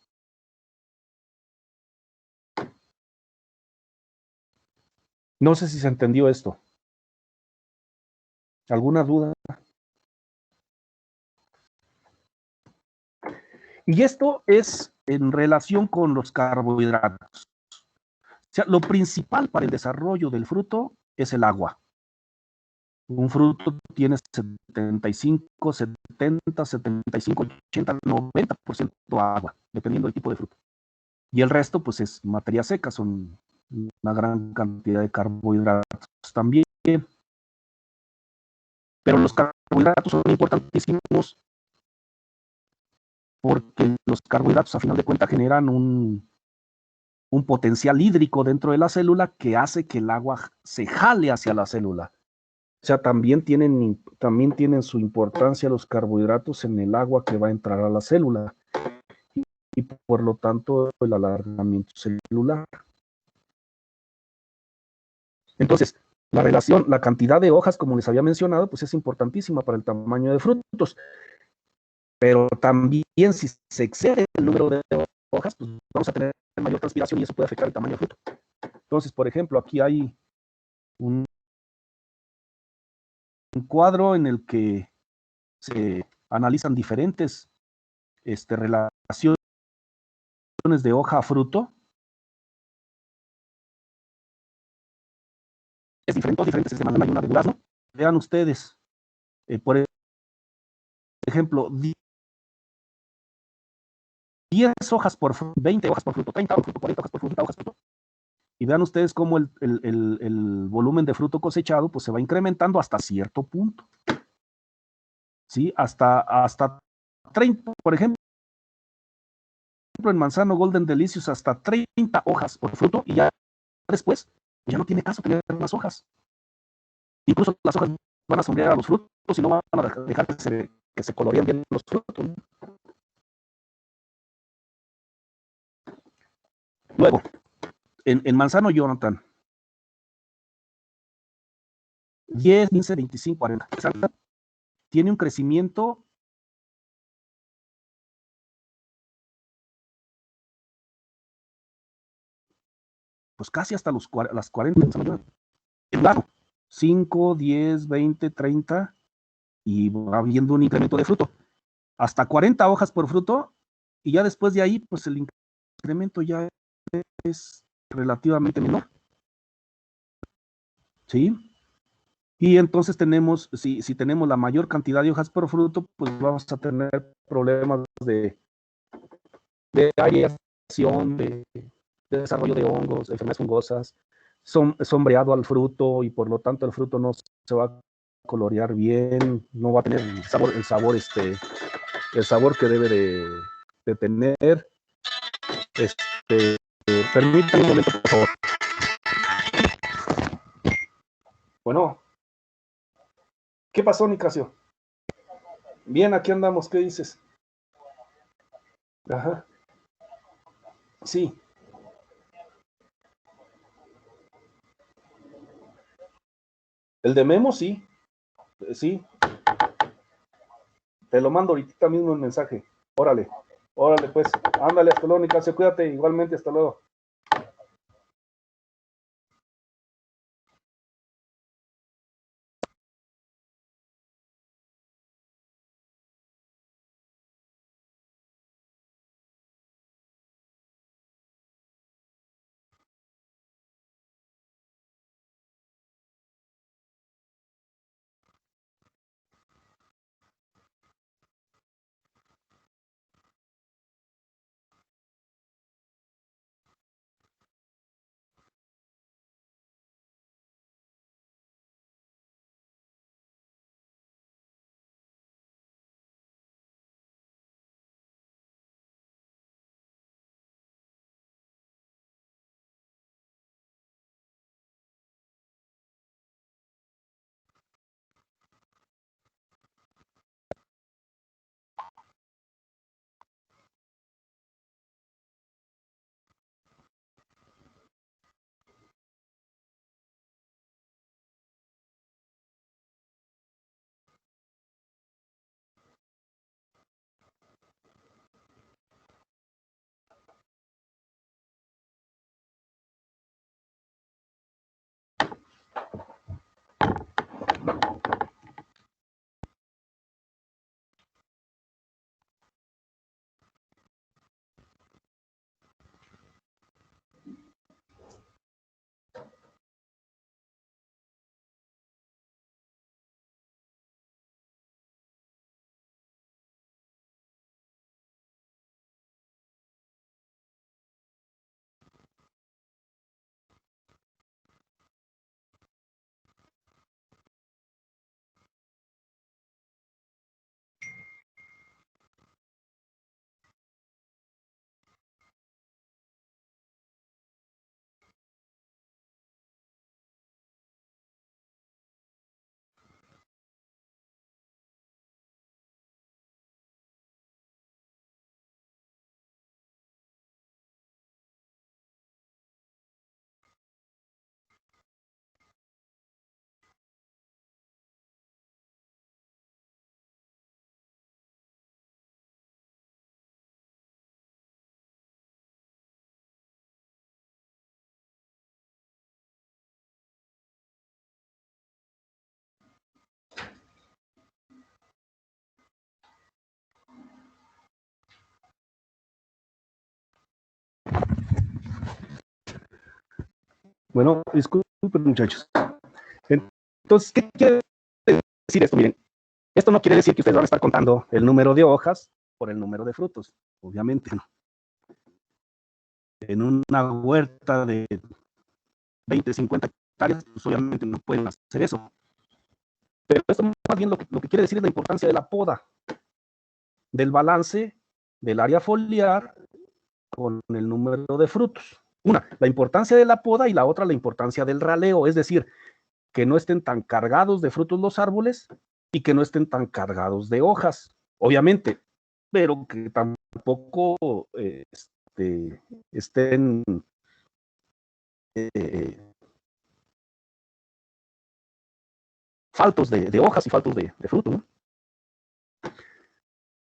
No sé si se entendió esto. ¿Alguna duda? Y esto es en relación con los carbohidratos. O sea, lo principal para el desarrollo del fruto es el agua. Un fruto tiene 75, 70, 75, 80, 90% agua, dependiendo del tipo de fruto. Y el resto, pues, es materia seca, son una gran cantidad de carbohidratos también. Pero los carbohidratos son importantísimos porque los carbohidratos, a final de cuentas, generan un potencial hídrico dentro de la célula que hace que el agua se jale hacia la célula. O sea, también tienen su importancia los carbohidratos en el agua que va a entrar a la célula y por lo tanto el alargamiento celular. Entonces, la cantidad de hojas, como les había mencionado, pues es importantísima para el tamaño de frutos. Pero también si se excede el número de hojas, pues vamos a tener mayor transpiración y eso puede afectar el tamaño del fruto. Entonces, por ejemplo, aquí hay un cuadro en el que se analizan diferentes relaciones de hoja a fruto. Es diferentes, es de manzana y una de durazno. Vean ustedes, por ejemplo, 10 hojas por fruto, 20 hojas por fruto, 30 hojas por fruto, 40 hojas por fruto, 30 hojas por fruto. Y vean ustedes cómo el volumen de fruto cosechado pues se va incrementando hasta cierto punto. ¿Sí? Hasta 30, por ejemplo, en manzano Golden Delicious, hasta 30 hojas por fruto y ya después ya no tiene caso tener más hojas. Incluso las hojas van a sombrear a los frutos y no van a dejar que se coloreen bien los frutos. Luego, en manzano Jonathan, 10, 15, 25, 40, tiene un crecimiento pues casi hasta las 40, claro, 5, 10, 20, 30 y va habiendo un incremento de fruto. Hasta 40 hojas por fruto y ya después de ahí pues el incremento ya es relativamente menor. ¿sí? Y entonces tenemos, si tenemos la mayor cantidad de hojas por fruto, pues vamos a tener problemas de aireación, de desarrollo de hongos, enfermedades fungosas, sombreado al fruto y por lo tanto el fruto no se va a colorear bien, no va a tener el sabor que debe de tener. Permítanme un momento, por favor. Bueno, ¿qué pasó, Nicasio? Bien, aquí andamos, ¿qué dices? Ajá. Sí. El de Memo, sí. Sí. Te lo mando ahorita mismo el mensaje. Órale. Órale, pues. Ándale, hasta luego, Nicasio. Cuídate. Igualmente, hasta luego. Bueno, disculpen, muchachos. Entonces, ¿qué quiere decir esto? Miren, esto no quiere decir que ustedes van a estar contando el número de hojas por el número de frutos, obviamente no. En una huerta de 20, 50 hectáreas, pues obviamente no pueden hacer eso. Pero esto más bien lo que quiere decir es la importancia de la poda, del balance del área foliar con el número de frutos. Una, la importancia de la poda y la otra, la importancia del raleo, es decir, que no estén tan cargados de frutos los árboles y que no estén tan cargados de hojas, obviamente, pero que tampoco estén faltos de hojas y faltos de fruto, ¿no?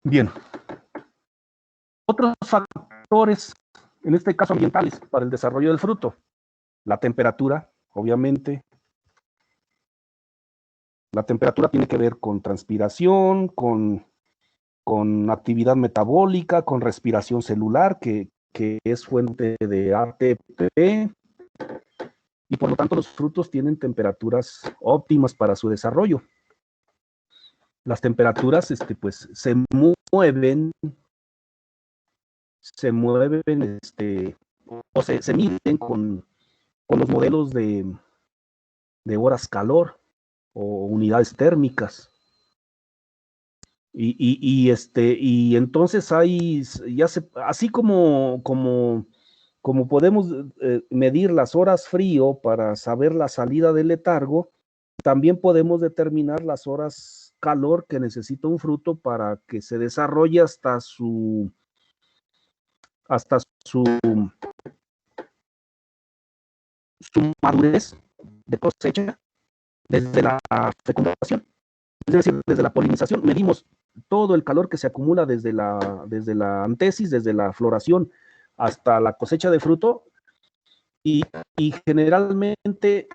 Bien. Otros factores, en este caso ambientales, para el desarrollo del fruto. La temperatura, obviamente. La temperatura tiene que ver con transpiración, con actividad metabólica, con respiración celular, que es fuente de ATP. y por lo tanto los frutos tienen temperaturas óptimas para su desarrollo. Las temperaturas pues se mueven o se miden con los modelos de horas calor o unidades térmicas. Y entonces hay, así como podemos medir las horas frío para saber la salida del letargo, también podemos determinar las horas calor que necesita un fruto para que se desarrolle hasta su madurez de cosecha desde la fecundación. Es decir, desde la polinización medimos todo el calor que se acumula desde la antesis, desde la floración hasta la cosecha de fruto, y generalmente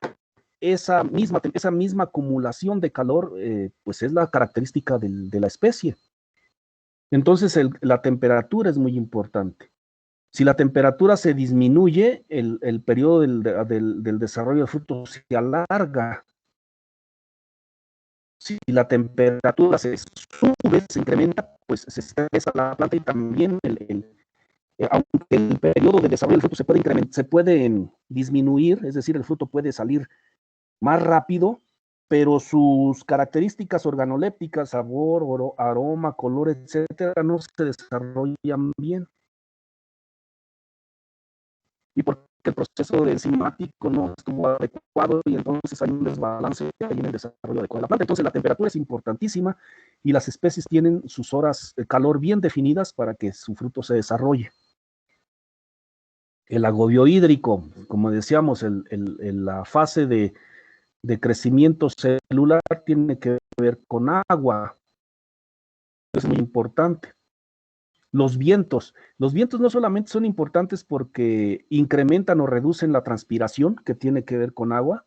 esa misma acumulación de calor pues es la característica de la especie. Entonces la temperatura es muy importante. Si la temperatura se disminuye, el periodo del desarrollo del fruto se alarga. Si la temperatura se sube, se incrementa, pues se estresa la planta, y también aunque el periodo de desarrollo del fruto se puede incrementar, se puede disminuir, es decir, el fruto puede salir más rápido, pero sus características organolépticas, sabor, aroma, color, etcétera, no se desarrollan bien. Y porque el proceso enzimático no estuvo adecuado, y entonces hay un desbalance ahí en el desarrollo adecuado de la planta. Entonces la temperatura es importantísima, y las especies tienen sus horas de calor bien definidas para que su fruto se desarrolle. El agobio hídrico, como decíamos, la fase de crecimiento celular tiene que ver con agua. Es muy importante. Los vientos no solamente son importantes porque incrementan o reducen la transpiración, que tiene que ver con agua,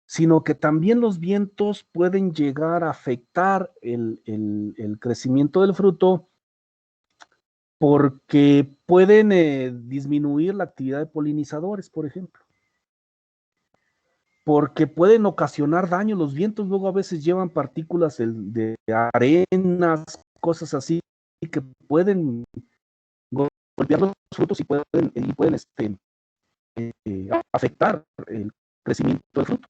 sino que también los vientos pueden llegar a afectar el crecimiento del fruto, porque pueden disminuir la actividad de polinizadores, por ejemplo. Porque pueden ocasionar daño. Los vientos luego a veces llevan partículas de arenas, cosas así, que pueden golpear los frutos y pueden afectar el crecimiento del fruto.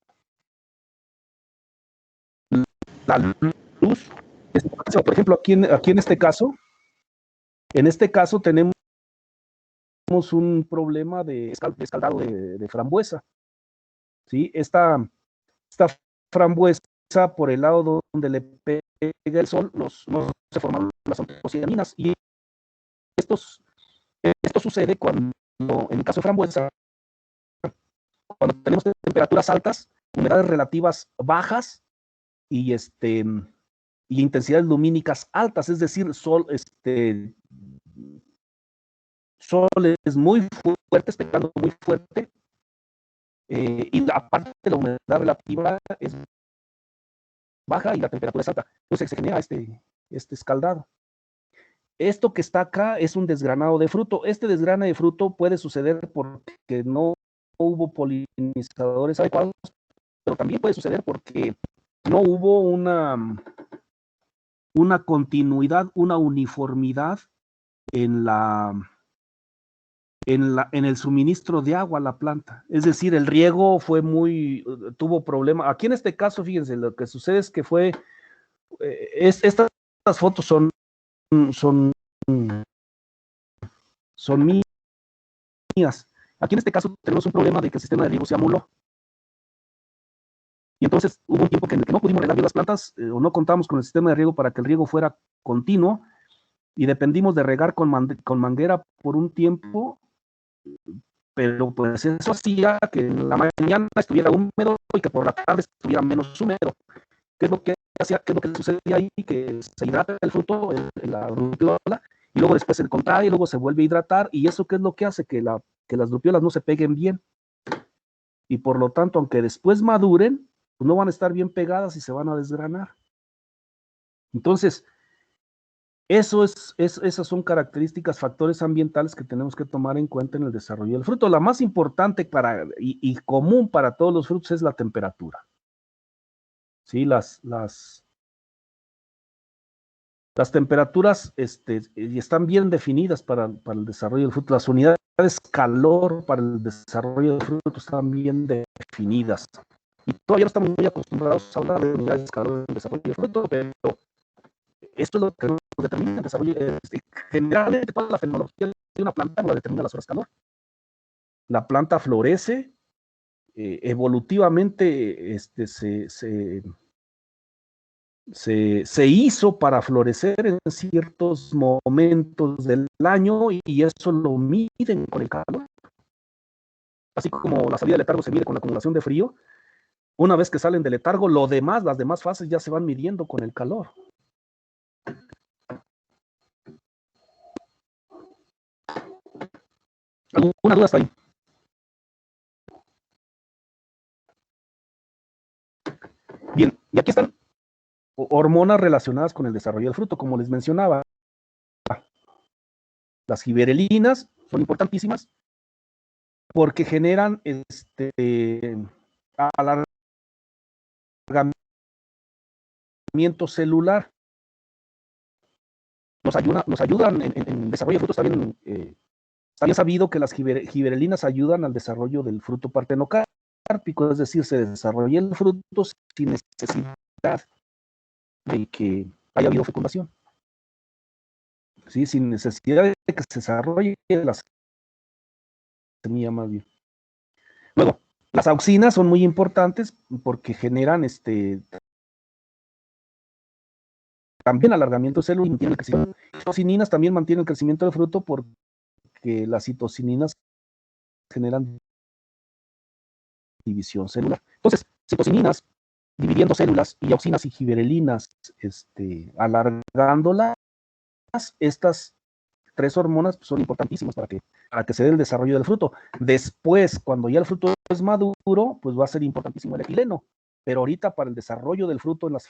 La luz, por ejemplo, aquí en este caso tenemos un problema de escaldado de frambuesa. ¿Sí? Esta frambuesa, por el lado donde le pega el sol, no se forman las antocianinas, y esto sucede cuando, en el caso de frambuesa, cuando tenemos temperaturas altas, humedades relativas bajas y intensidades lumínicas altas, es decir, soles muy fuertes, pegando muy fuerte, y la parte de la humedad relativa es baja y la temperatura es alta. Entonces se genera este escaldado. Esto que está acá es un desgranado de fruto. Este desgrane de fruto puede suceder porque no hubo polinizadores adecuados, pero también puede suceder porque no hubo una continuidad, una uniformidad en el suministro de agua a la planta. Es decir, el riego tuvo problema. Aquí en este caso, fíjense, lo que sucede es que estas fotos son mías. Aquí en este caso tenemos un problema de que el sistema de riego se amoló. Y entonces hubo un tiempo en el que no pudimos regar bien las plantas, o no contamos con el sistema de riego para que el riego fuera continuo, y dependimos de regar con manguera por un tiempo, pero pues eso hacía que en la mañana estuviera húmedo y que por la tarde estuviera menos húmedo. ¿Qué es lo que sucede ahí? Que se hidrata el fruto, la drupiola, y luego después se contrae, y luego se vuelve a hidratar, y eso ¿qué es lo que hace? Que las drupiolas no se peguen bien, y por lo tanto, aunque después maduren, pues no van a estar bien pegadas y se van a desgranar. Entonces, Esas son características, factores ambientales que tenemos que tomar en cuenta en el desarrollo del fruto. La más importante y común para todos los frutos es la temperatura. ¿Sí? Las temperaturas están bien definidas para el desarrollo del fruto. Las unidades calor para el desarrollo del fruto están bien definidas. Y todavía no estamos muy acostumbrados a hablar de unidades calor en el desarrollo del fruto, pero esto es lo que nos determina el desarrollo. Generalmente toda la fenomenología de una planta lo determina las horas calor. La planta florece, evolutivamente se hizo para florecer en ciertos momentos del año y eso lo miden con el calor. Así como la salida del letargo se mide con la acumulación de frío, una vez que salen del letargo, las demás fases ya se van midiendo con el calor. ¿Alguna duda hasta ahí? Bien, y aquí están hormonas relacionadas con el desarrollo del fruto, como les mencionaba. Las giberelinas son importantísimas porque generan alargamiento celular. Nos ayudan en el desarrollo de frutos. Está bien sabido que las giberelinas ayudan al desarrollo del fruto partenocárpico, es decir, se desarrolla el fruto sin necesidad de que haya habido fecundación. ¿Sí? Sin necesidad de que se desarrolle la semilla más bien. Luego, las auxinas son muy importantes porque generan también alargamiento celular y mantienen el crecimiento. Las citocininas también mantienen el crecimiento del fruto porque las citocininas generan división celular. Entonces, citocininas dividiendo células y auxinas y giberelinas alargándolas, estas tres hormonas pues, son importantísimas para que se dé el desarrollo del fruto. Después, cuando ya el fruto es maduro, pues va a ser importantísimo el etileno. Pero ahorita para el desarrollo del fruto en las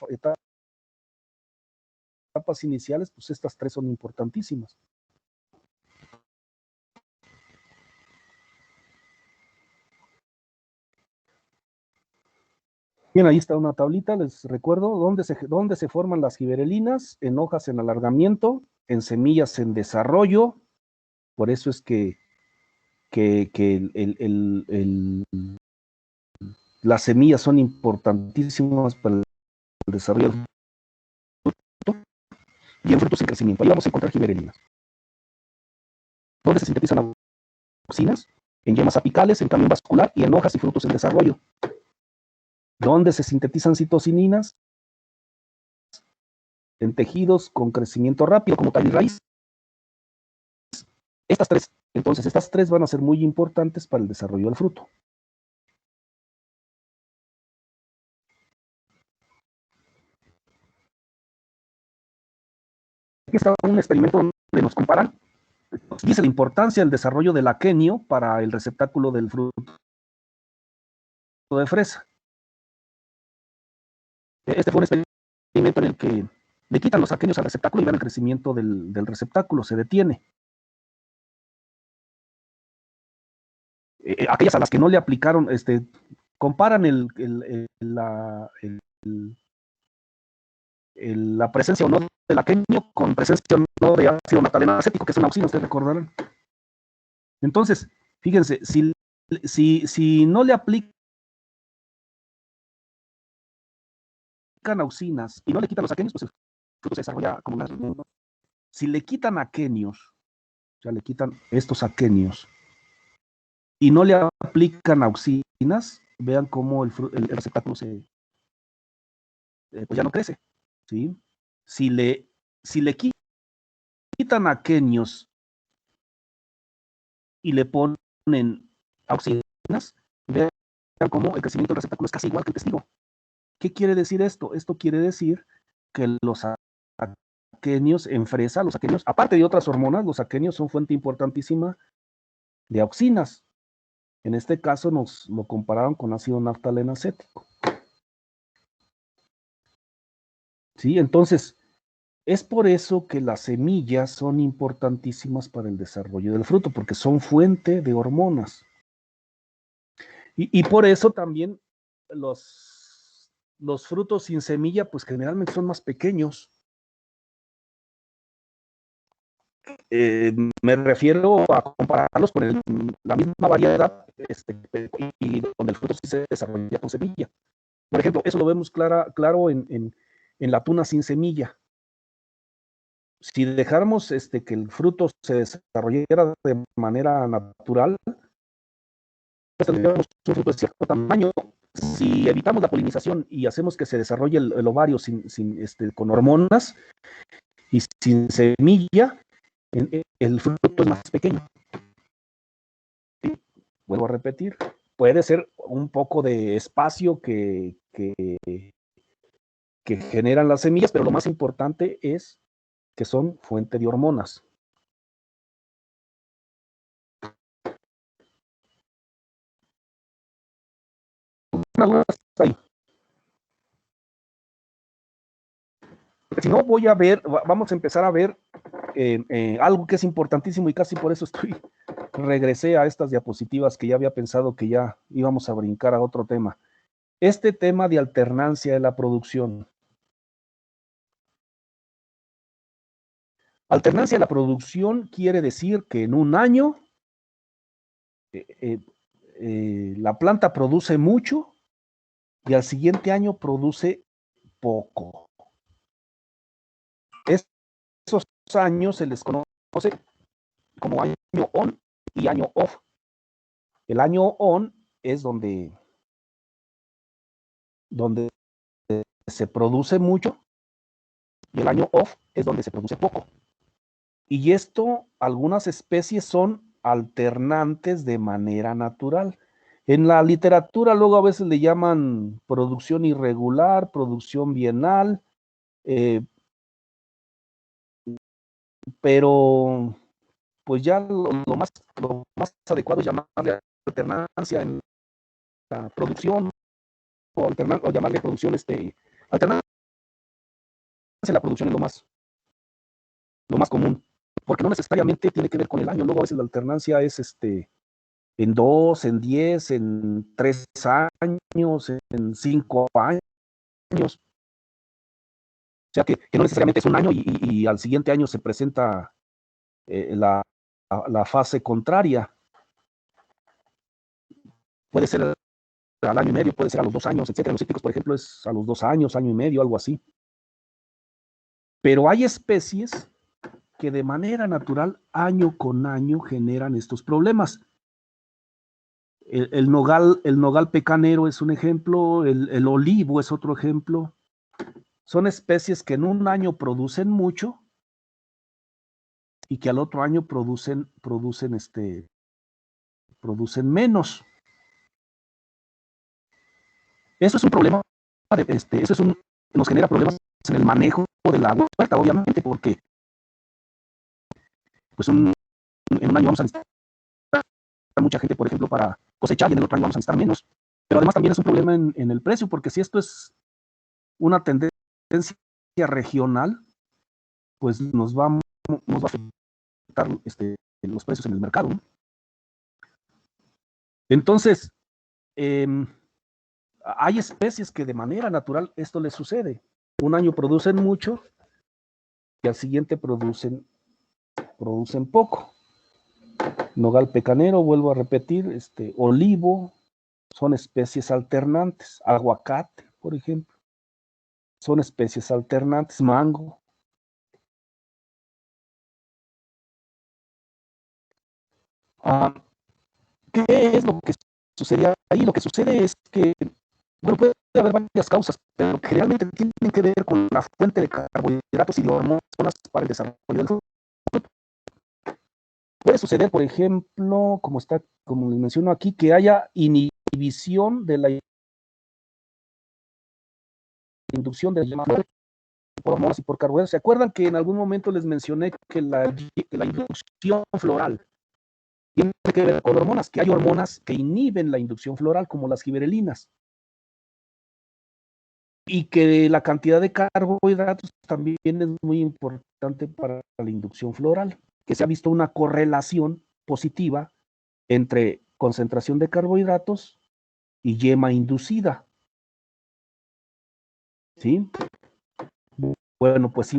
etapas iniciales, pues estas tres son importantísimas. Bien, ahí está una tablita, les recuerdo, dónde se forman las giberelinas, en hojas en alargamiento, en semillas en desarrollo. Por eso es que las semillas son importantísimas para el desarrollo del fruto y en frutos en crecimiento. Ahí vamos a encontrar giberelinas. ¿Dónde se sintetizan auxinas? En yemas apicales, en camión vascular y en hojas y frutos en desarrollo. ¿Dónde se sintetizan citocininas? En tejidos con crecimiento rápido, como tallo y raíz. Entonces, estas tres van a ser muy importantes para el desarrollo del fruto. Aquí está un experimento donde nos comparan. Dice la importancia del desarrollo del aquenio para el receptáculo del fruto de fresa. Este fue un experimento en el que le quitan los aquenios al receptáculo y ven el crecimiento del receptáculo, se detiene. Aquellas a las que no le aplicaron, comparan la presencia o no del aquenio con presencia o no de ácido nataleno acético, que es una auxina, ustedes recordarán. Entonces, fíjense, si no le aplican auxinas y no le quitan los aquenios, pues el fruto se desarrolla como una... Si le quitan aquenios, o sea, le quitan estos aquenios y no le aplican auxinas, vean cómo el receptáculo pues ya no crece, ¿sí? Si le quitan aquenios y le ponen auxinas, vean cómo el crecimiento del receptáculo es casi igual que el testigo. ¿Qué quiere decir esto? Esto quiere decir que los aquenios en fresa, los aquenios, aparte de otras hormonas, los aquenios son fuente importantísima de auxinas. En este caso nos lo compararon con ácido naftaleno acético. ¿Sí? Entonces, Es por eso que las semillas son importantísimas para el desarrollo del fruto, porque son fuente de hormonas. Y por eso también los frutos sin semilla, pues generalmente son más pequeños. Me refiero a compararlos con la misma variedad y donde el fruto sí se desarrolla con semilla. Por ejemplo, eso lo vemos claro en la tuna sin semilla. Si dejáramos que el fruto se desarrollara de manera natural, pues tendríamos un fruto de cierto tamaño. Si evitamos la polinización y hacemos que se desarrolle el ovario con hormonas y sin semilla, el fruto es más pequeño. ¿Sí? Vuelvo a repetir, puede ser un poco de espacio que generan las semillas, pero lo más importante es que son fuente de hormonas. Ahí. Si no, vamos a empezar a ver algo que es importantísimo y casi por eso regresé a estas diapositivas que ya había pensado que ya íbamos a brincar a otro tema. Este tema de alternancia de la producción. Alternancia de la producción quiere decir que en un año la planta produce mucho y al siguiente año produce poco. Esos años se les conoce como año on y año off. El año on es donde se produce mucho y el año off es donde se produce poco. Y esto, algunas especies son alternantes de manera natural. En la literatura luego a veces le llaman producción irregular, producción bienal, pero pues ya lo más adecuado es llamarle alternancia en la producción o llamarle producción alternancia en la producción es lo más común, porque no necesariamente tiene que ver con el año. Luego a veces la alternancia es en 2, en 10, en 3 años, en 5 años. O sea que no necesariamente es un año y al siguiente año se presenta la fase contraria. Puede ser al año y medio, puede ser a los 2 años, etcétera. Los cítricos, por ejemplo, es a los 2 años, año y medio, algo así. Pero hay especies que de manera natural, año con año, generan estos problemas. El nogal pecanero es un ejemplo, el olivo es otro ejemplo. Son especies que en un año producen mucho y que al otro año producen menos. Eso es un problema, nos genera problemas en el manejo de la huerta, obviamente, porque pues en un año vamos a necesitar mucha gente, por ejemplo, para cosechar y en el otro año vamos a necesitar menos. Pero además también es un problema en el precio, porque si esto es una tendencia regional, pues nos va a afectar los precios en el mercado, ¿no? Entonces, hay especies que de manera natural esto les sucede. Un año producen mucho y al siguiente producen poco. Nogal pecanero, vuelvo a repetir, olivo, son especies alternantes. Aguacate, por ejemplo, son especies alternantes. Mango. ¿Qué es lo que sucede ahí? Lo que sucede es que, bueno, puede haber varias causas, pero generalmente tienen que ver con la fuente de carbohidratos y de hormonas para el desarrollo del fruto. Puede suceder, por ejemplo, como les menciono aquí, que haya inhibición de la inducción de la por hormonas y por carbohidratos. ¿Se acuerdan que en algún momento les mencioné que la inducción floral tiene que ver con hormonas? Que hay hormonas que inhiben la inducción floral, como las giberelinas. y que la cantidad de carbohidratos también es muy importante para la inducción floral, que se ha visto una correlación positiva entre concentración de carbohidratos y yema inducida. ¿Sí? Bueno, pues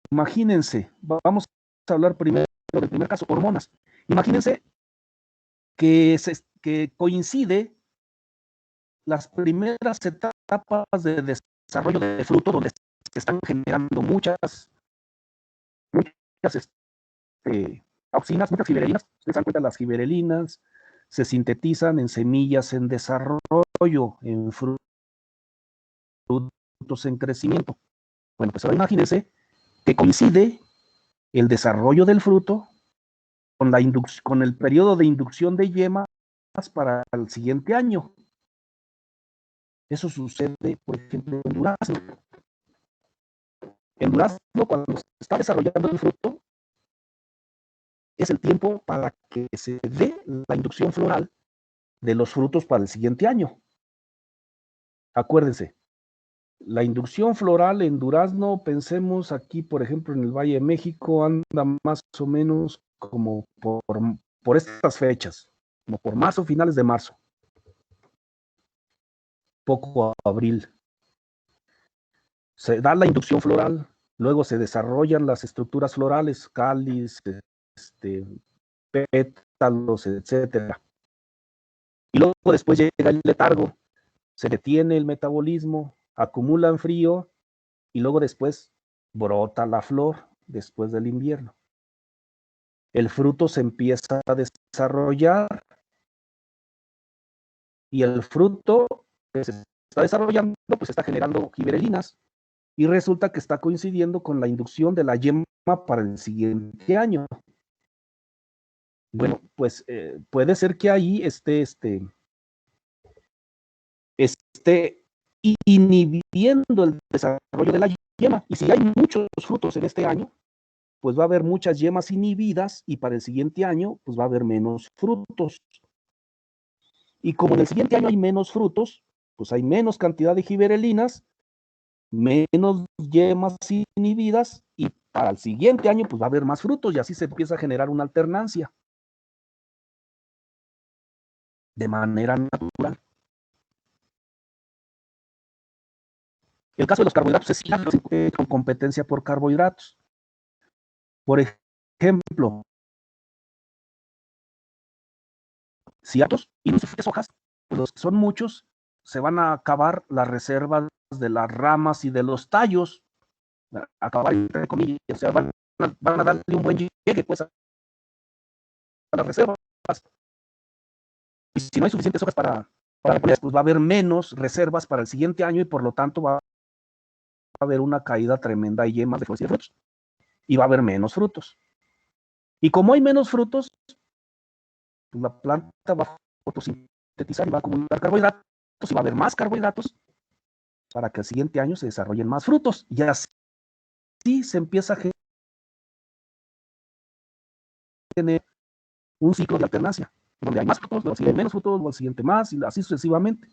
imagínense, vamos a hablar primero del primer caso, hormonas. Imagínense que coincide las primeras etapas de desarrollo de fruto, donde se están generando muchas auxinas, muchas giberelinas. Ustedes dan cuenta, las giberelinas se sintetizan en semillas en desarrollo, en frutos en crecimiento. Bueno, pues ahora imagínense que coincide el desarrollo del fruto con el periodo de inducción de yemas para el siguiente año. Eso sucede, por ejemplo, en durazno. En durazno, cuando se está desarrollando el fruto, es el tiempo para que se dé la inducción floral de los frutos para el siguiente año. Acuérdense, la inducción floral en durazno, pensemos aquí, por ejemplo, en el Valle de México, anda más o menos como por estas fechas, como por marzo, finales de marzo, poco a abril. Se da la inducción floral, luego se desarrollan las estructuras florales, cáliz, pétalos, etcétera. Y luego después llega el letargo, se detiene el metabolismo, acumulan frío y luego después brota la flor después del invierno. El fruto se empieza a desarrollar y el fruto que se está desarrollando pues está generando giberelinas y resulta que está coincidiendo con la inducción de la yema para el siguiente año. Bueno, pues puede ser que ahí esté inhibiendo el desarrollo de la yema. Y si hay muchos frutos en este año, pues va a haber muchas yemas inhibidas y para el siguiente año, pues va a haber menos frutos. Y como en el siguiente año hay menos frutos, pues hay menos cantidad de giberelinas, menos yemas inhibidas y para el siguiente año, pues va a haber más frutos y así se empieza a generar una alternancia de manera natural. El caso de los carbohidratos es con competencia por carbohidratos. Por ejemplo, si atos y no suficientes hojas, pues los que son muchos, se van a acabar las reservas de las ramas y de los tallos. Acabar, entre comillas, o sea, van a darle un buen llegue pues, a las reservas. Y si no hay suficientes hojas para pues va a haber menos reservas para el siguiente año y por lo tanto va a haber una caída tremenda de yemas de flores y de frutos. Y va a haber menos frutos. Y como hay menos frutos, pues la planta va a fotosintetizar y va a acumular carbohidratos y va a haber más carbohidratos para que el siguiente año se desarrollen más frutos. Y así se empieza a tener un ciclo de alternancia, donde hay más frutos, luego hay menos frutos, luego al siguiente más, y así sucesivamente.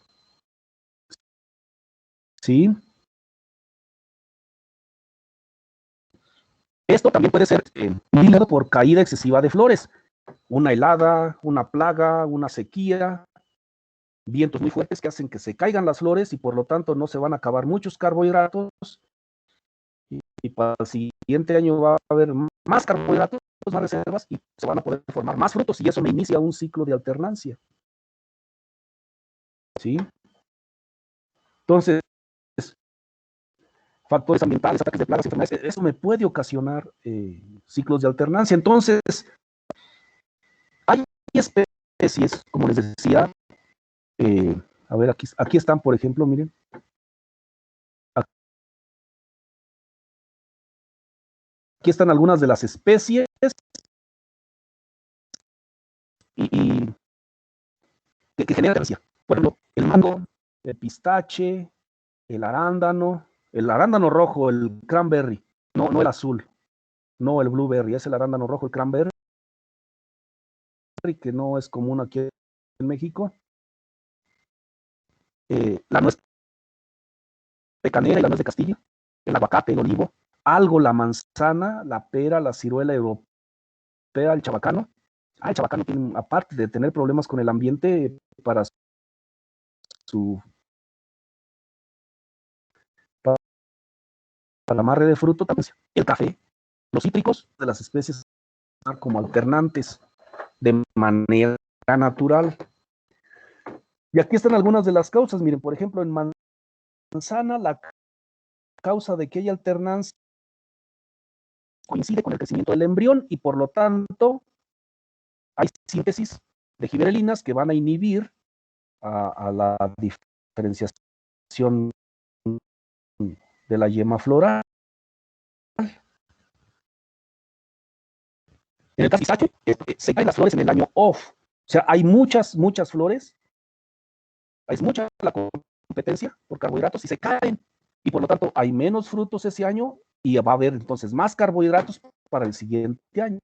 ¿Sí? Esto también puede ser mediado por caída excesiva de flores. Una helada, una plaga, una sequía, vientos muy fuertes que hacen que se caigan las flores y por lo tanto no se van a acabar muchos carbohidratos y para el siguiente año va a haber más carbohidratos, más reservas y se van a poder formar más frutos y eso me inicia un ciclo de alternancia. ¿Sí? Entonces, factores ambientales, ataques de plagas, enfermedades, eso me puede ocasionar ciclos de alternancia. Entonces, hay especies, como les decía, a ver, aquí están, por ejemplo, miren. Aquí están algunas de las especies y que generan alternancia. Por ejemplo, el mango, el pistache, el arándano rojo, el cranberry, no el azul, no el blueberry, es el arándano rojo, el cranberry, que no es común aquí en México. La nuez pecanera y la nuez de Castilla, el aguacate, el olivo, algo la manzana, la pera, la ciruela europea, el chabacano. El chabacano tiene, aparte de tener problemas con el ambiente, para su para el amarre de fruto, también el café, los cítricos de las especies como alternantes de manera natural. Y aquí están algunas de las causas. Miren, por ejemplo, en manzana, la causa de que haya alternancia coincide con el crecimiento del embrión y por lo tanto hay síntesis de gibberelinas que van a inhibir a la diferenciación de la yema floral. En el caso de pistache, se caen las flores en el año off. O sea, hay muchas flores, es mucha la competencia por carbohidratos y se caen. Y por lo tanto hay menos frutos ese año y va a haber entonces más carbohidratos para el siguiente año.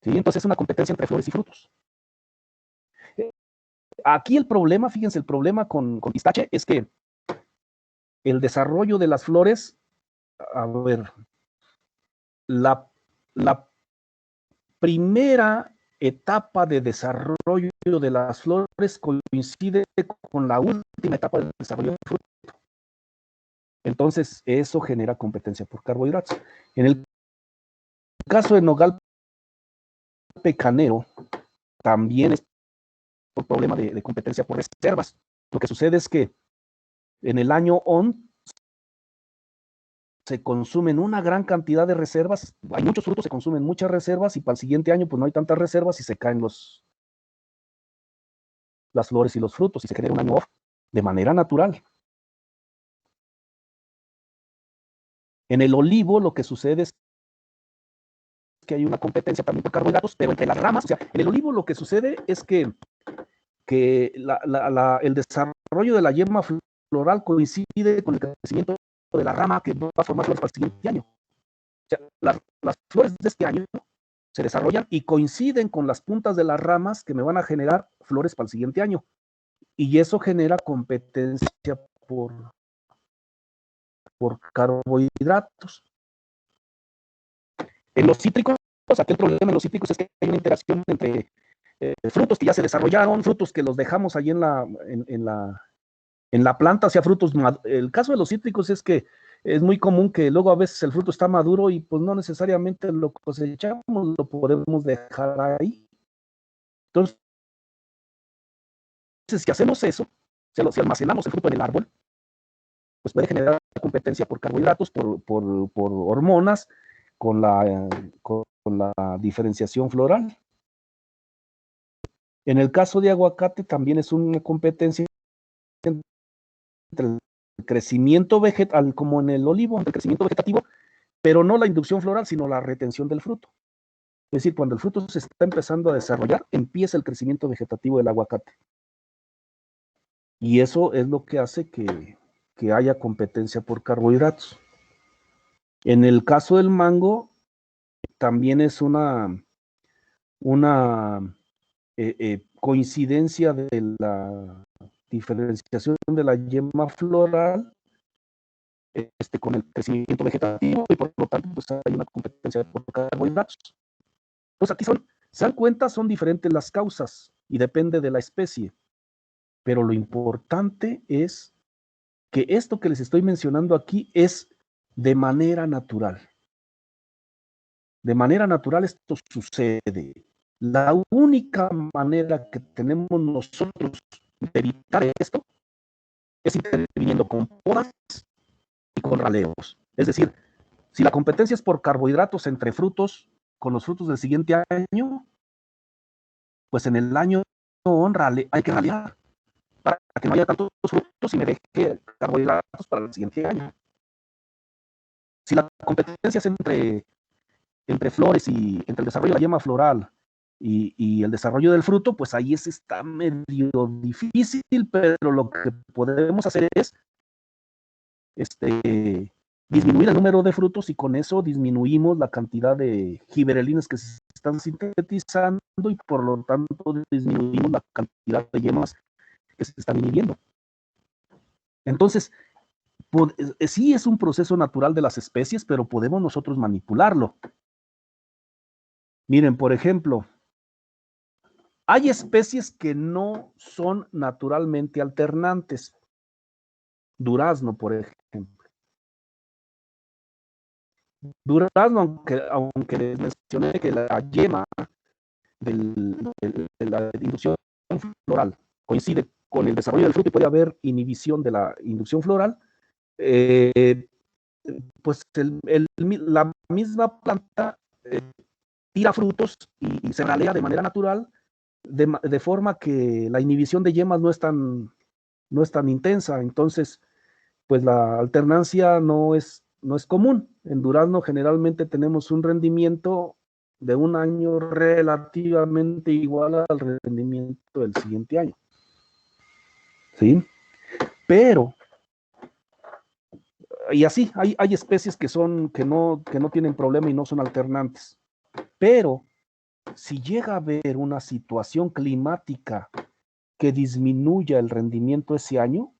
¿Sí? Entonces es una competencia entre flores y frutos. Aquí el problema, fíjense, el problema con pistache es que el desarrollo de las flores, a ver, la primera etapa de desarrollo de las flores coincide con la última etapa de desarrollo del fruto. Entonces, eso genera competencia por carbohidratos. En el caso de nogal pecanero, también es por problema de competencia por reservas. Lo que sucede es que en el año on se consumen una gran cantidad de reservas, hay muchos frutos, se consumen muchas reservas y para el siguiente año pues no hay tantas reservas y se caen las flores y los frutos y se genera un año off de manera natural. En el olivo lo que sucede es que hay una competencia también por carbohidratos, pero entre las ramas. O sea, en el olivo lo que sucede es que el desarrollo de la yema floral coincide con el crecimiento de la rama que va a formar flores para el siguiente año. O sea, las flores de este año se desarrollan y coinciden con las puntas de las ramas que me van a generar flores para el siguiente año. Y eso genera competencia por carbohidratos. En los cítricos, aquí el problema en los cítricos es que hay una interacción entre frutos que ya se desarrollaron, frutos que los dejamos allí en la planta, o sea, frutos. El caso de los cítricos es que es muy común que luego a veces el fruto está maduro y pues no necesariamente lo cosechamos, lo podemos dejar ahí. Entonces, si hacemos eso, si almacenamos el fruto en el árbol, pues puede generar competencia por carbohidratos, por hormonas, con la diferenciación floral. En el caso de aguacate también es una competencia entre el crecimiento vegetal, como en el olivo, entre el crecimiento vegetativo, pero no la inducción floral, sino la retención del fruto. Es decir, cuando el fruto se está empezando a desarrollar, empieza el crecimiento vegetativo del aguacate. Y eso es lo que hace que haya competencia por carbohidratos. En el caso del mango, también es una coincidencia de la diferenciación de la yema floral con el crecimiento vegetativo y por lo tanto pues hay una competencia por carbohidratos. Pues aquí se dan cuenta, son diferentes las causas y depende de la especie, pero lo importante es que esto que les estoy mencionando aquí es de manera natural. De manera natural esto sucede. La única manera que tenemos nosotros de evitar esto es interviniendo con podas y con raleos. Es decir, si la competencia es por carbohidratos entre frutos, con los frutos del siguiente año, pues en el año hay que ralear para que no haya tantos frutos y me deje carbohidratos para el siguiente año. Si la competencia es entre flores y entre el desarrollo de la yema floral y el desarrollo del fruto, pues ahí está medio difícil, pero lo que podemos hacer es disminuir el número de frutos y con eso disminuimos la cantidad de gibberelinas que se están sintetizando y por lo tanto disminuimos la cantidad de yemas que se están inhibiendo. Entonces, sí es un proceso natural de las especies, pero podemos nosotros manipularlo. Miren, por ejemplo, hay especies que no son naturalmente alternantes. Durazno, por ejemplo. Durazno, aunque les mencioné que la yema de la inducción floral coincide con el desarrollo del fruto y puede haber inhibición de la inducción floral, pues la misma planta tira frutos y se ralea de manera natural, de forma que la inhibición de yemas no es tan intensa. Entonces, pues la alternancia no es común. En durazno generalmente tenemos un rendimiento de un año relativamente igual al rendimiento del siguiente año. ¿Sí? Pero, y así, hay especies que no tienen problema y no son alternantes. Pero, si llega a haber una situación climática que disminuya el rendimiento ese año,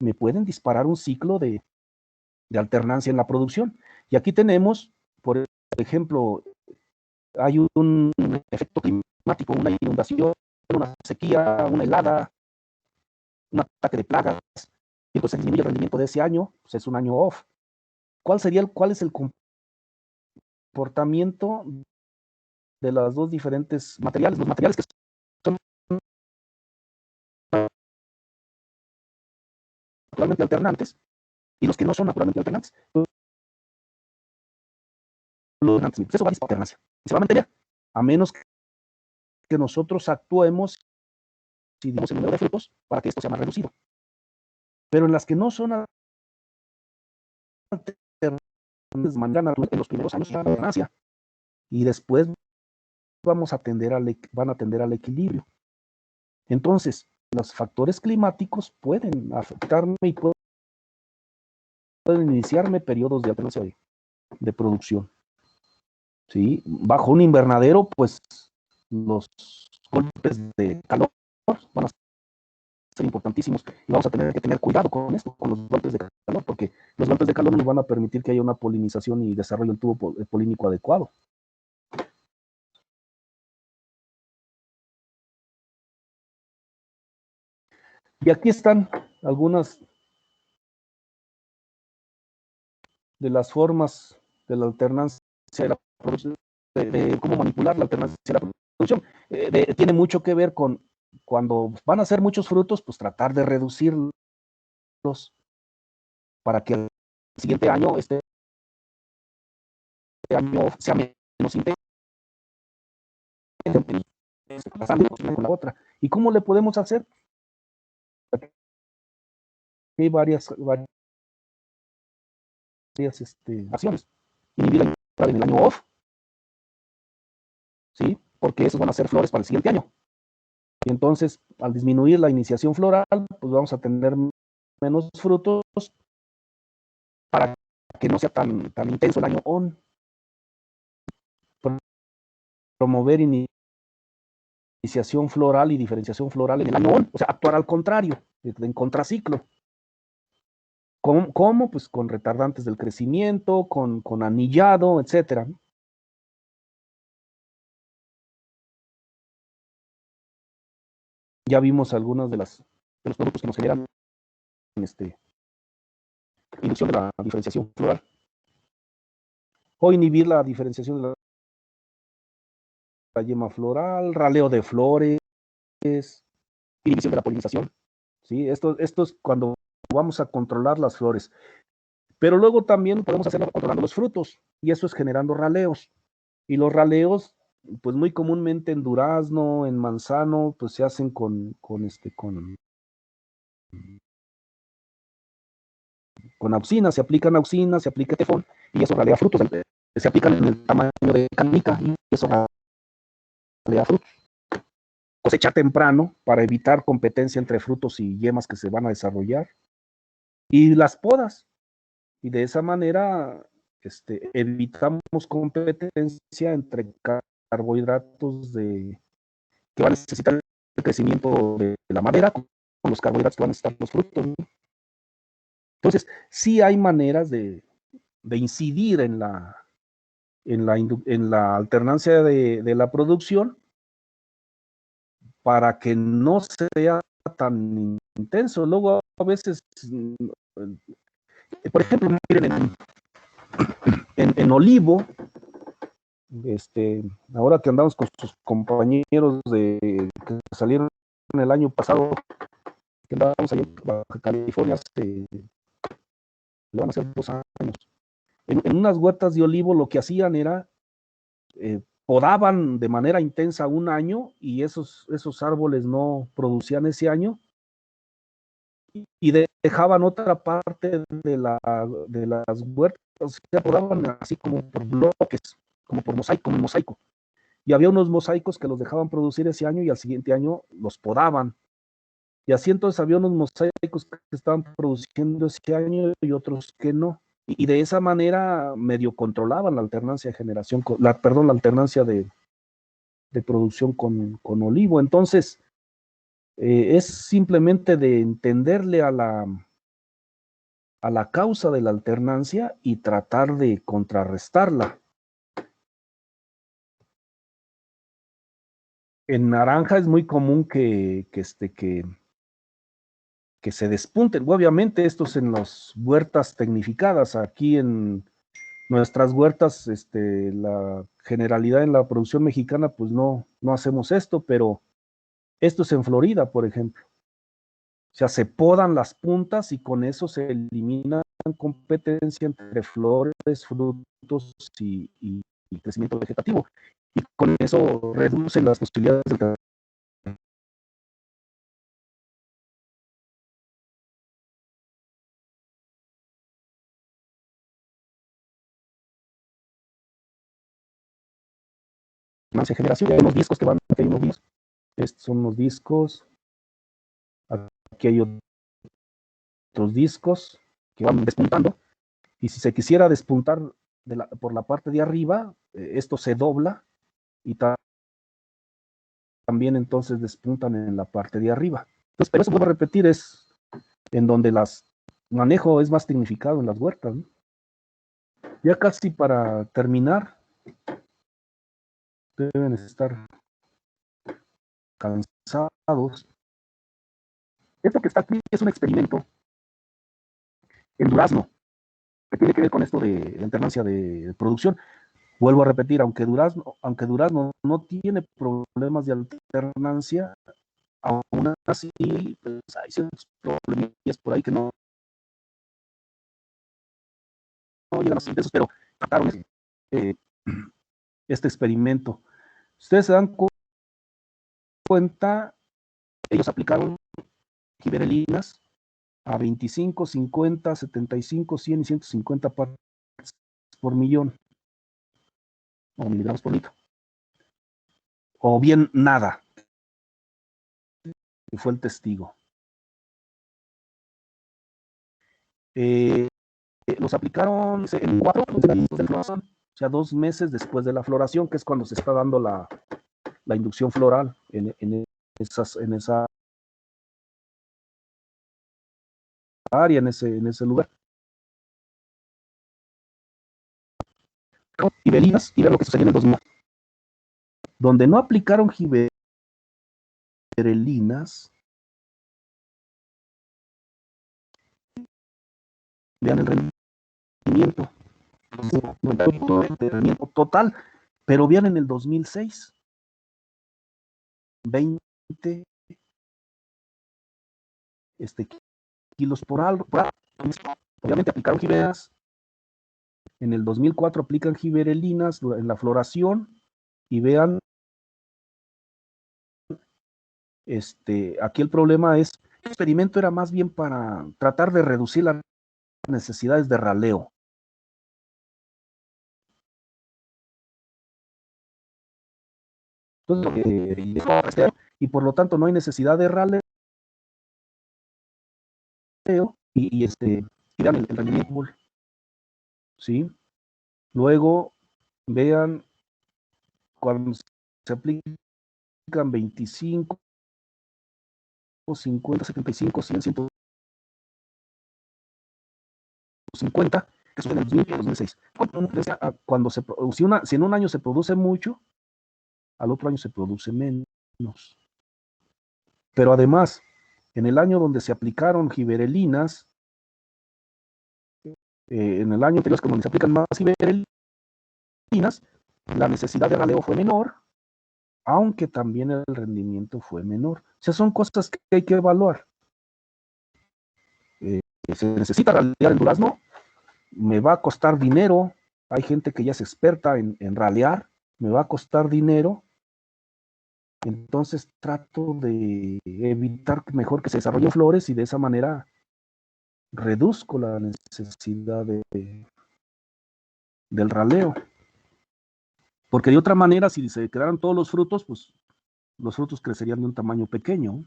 me pueden disparar un ciclo de alternancia en la producción. Y aquí tenemos, por ejemplo, hay un efecto climático, una inundación, una sequía, una helada, un ataque de plagas, y entonces disminuye el rendimiento de ese año, pues es un año off. ¿Cuál es el comportamiento de los dos diferentes materiales? Los materiales que son naturalmente alternantes y los que no son naturalmente alternantes. Eso va a disparar alternancia y se va a mantener, a menos que nosotros actuemos y digamos el número de frutos para que esto sea más reducido. Pero en las que no son alternantes, de manera natural, en los primeros años la alternancia, y después van a tender al equilibrio. Entonces, los factores climáticos pueden afectarme y pueden iniciarme periodos de alternancia de producción. ¿Sí? Bajo un invernadero, pues los golpes de calor van a ser importantísimos y vamos a tener que tener cuidado con esto, con los golpes de calor, porque los golpes de calor nos van a permitir que haya una polinización y desarrollo del tubo polínico adecuado. Y aquí están algunas de las formas de la alternancia de la producción, de cómo manipular la alternancia de la producción. Tiene mucho que ver con cuando van a ser muchos frutos, pues tratar de reducirlos para que el siguiente año, este año sea menos intenso, con la otra. ¿Y cómo le podemos hacer? Hay varias acciones. Inhibir la en el año off, ¿sí? Porque esos van a ser flores para el siguiente año. Y entonces, al disminuir la iniciación floral, pues vamos a tener menos frutos para que no sea tan intenso el año on. Promover iniciación floral y diferenciación floral en el año on, o sea, actuar al contrario, en contraciclo. ¿Cómo? Pues con retardantes del crecimiento, con anillado, etcétera. Ya vimos algunos de los productos que nos generan inducción de la diferenciación floral. O inhibir la diferenciación de la yema floral, raleo de flores, inhibición de la polinización. ¿Sí? Esto es cuando vamos a controlar las flores. Pero luego también podemos hacerlo controlando los frutos, y eso es generando raleos. Y los raleos, pues muy comúnmente en durazno, en manzano, pues se hacen con auxina, se aplican auxina, se aplica tefón, y eso ralea frutos. Se aplican en el tamaño de canica, y eso ralea frutos. Cosecha temprano para evitar competencia entre frutos y yemas que se van a desarrollar. Y las podas. Y de esa manera evitamos competencia entre carbohidratos que va a necesitar crecimiento de la madera con los carbohidratos que van a necesitar los frutos, ¿no? Entonces, sí hay maneras de incidir en la alternancia de la producción para que no sea tan intenso. Luego, a veces, por ejemplo, miren, en olivo, ahora que andamos con sus compañeros que salieron el año pasado, que andábamos ahí en Baja California, le van a hacer 2 años. En unas huertas de olivo lo que hacían era podaban de manera intensa un año y esos árboles no producían ese año y dejaban otra parte de las huertas, o sea, podaban así como por bloques, como por mosaico. Y había unos mosaicos que los dejaban producir ese año y al siguiente año los podaban. Y así entonces había unos mosaicos que estaban produciendo ese año y otros que no. Y de esa manera medio controlaban la alternancia de generación, la alternancia de producción con olivo. Entonces, es simplemente de entenderle a la causa de la alternancia y tratar de contrarrestarla. En naranja es muy común que se despunten. Obviamente, esto es en las huertas tecnificadas. Aquí en nuestras huertas, la generalidad en la producción mexicana, pues no hacemos esto, pero esto es en Florida, por ejemplo. O sea, se podan las puntas y con eso se elimina competencia entre flores, frutos y crecimiento vegetativo. Y con eso reducen las posibilidades de generación. Hay unos discos que van, aquí hay unos discos. Estos son unos discos. Aquí hay otros discos que van despuntando. Y si se quisiera despuntar por la parte de arriba, esto se dobla y también entonces despuntan en la parte de arriba. Entonces, pero eso vuelvo a repetir, es en donde manejo es más tecnificado en las huertas, ¿no? Ya casi para terminar, deben estar cansados. Esto que está aquí es un experimento en durazno, que tiene que ver con esto de la alternancia de producción. Vuelvo a repetir, aunque durazno no tiene problemas de alternancia, aún así pues, hay ciertos problemillas por ahí que no llegan a ser intensos, pero trataron este experimento. Ustedes se dan cuenta, ellos aplicaron giberelinas a 25, 50, 75, 100 y 150 partes por millón, o miligramos por litro. O bien nada, que fue el testigo. Los aplicaron en 4 meses de floración, o sea, 2 meses después de la floración, que es cuando se está dando la inducción floral en esa área, en ese lugar. Gibelinas, y ver lo que sucedió en el 2000. Donde no aplicaron gibelinas, vean el rendimiento, rendimiento total, pero vean en el 2006, 20 kilos por año. Obviamente aplicaron gibelinas. En el 2004 aplican giberelinas en la floración y vean, aquí el problema es, el experimento era más bien para tratar de reducir las necesidades de raleo. Entonces, y por lo tanto no hay necesidad de raleo y vean el rendimiento, ¿sí? Luego vean cuando se aplican 25 50, 75, 100, 150, que son en el 2000 y el 2006. Cuando si en un año se produce mucho, al otro año se produce menos. Pero además, en el año donde se aplicaron giberelinas, en el año anterior es donde se aplican más giberelinas, la necesidad de raleo fue menor, aunque también el rendimiento fue menor. O sea, son cosas que hay que evaluar. Se necesita ralear el durazno, me va a costar dinero, hay gente que ya es experta en ralear, me va a costar dinero, entonces trato de evitar mejor que se desarrollen flores y de esa manera reduzco la necesidad del raleo. Porque de otra manera, si se quedaran todos los frutos, pues los frutos crecerían de un tamaño pequeño.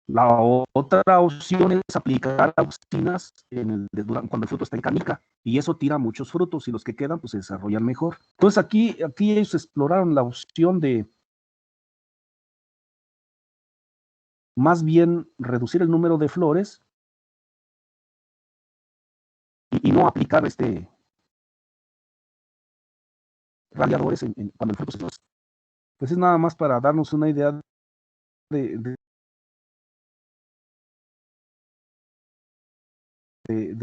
La otra opción es aplicar auxinas cuando el fruto está en canica, y eso tira muchos frutos, y los que quedan pues se desarrollan mejor. Entonces aquí ellos exploraron la opción de más bien reducir el número de flores y no aplicar radiadores cuando el fruto se produce. Pues es nada más para darnos una idea de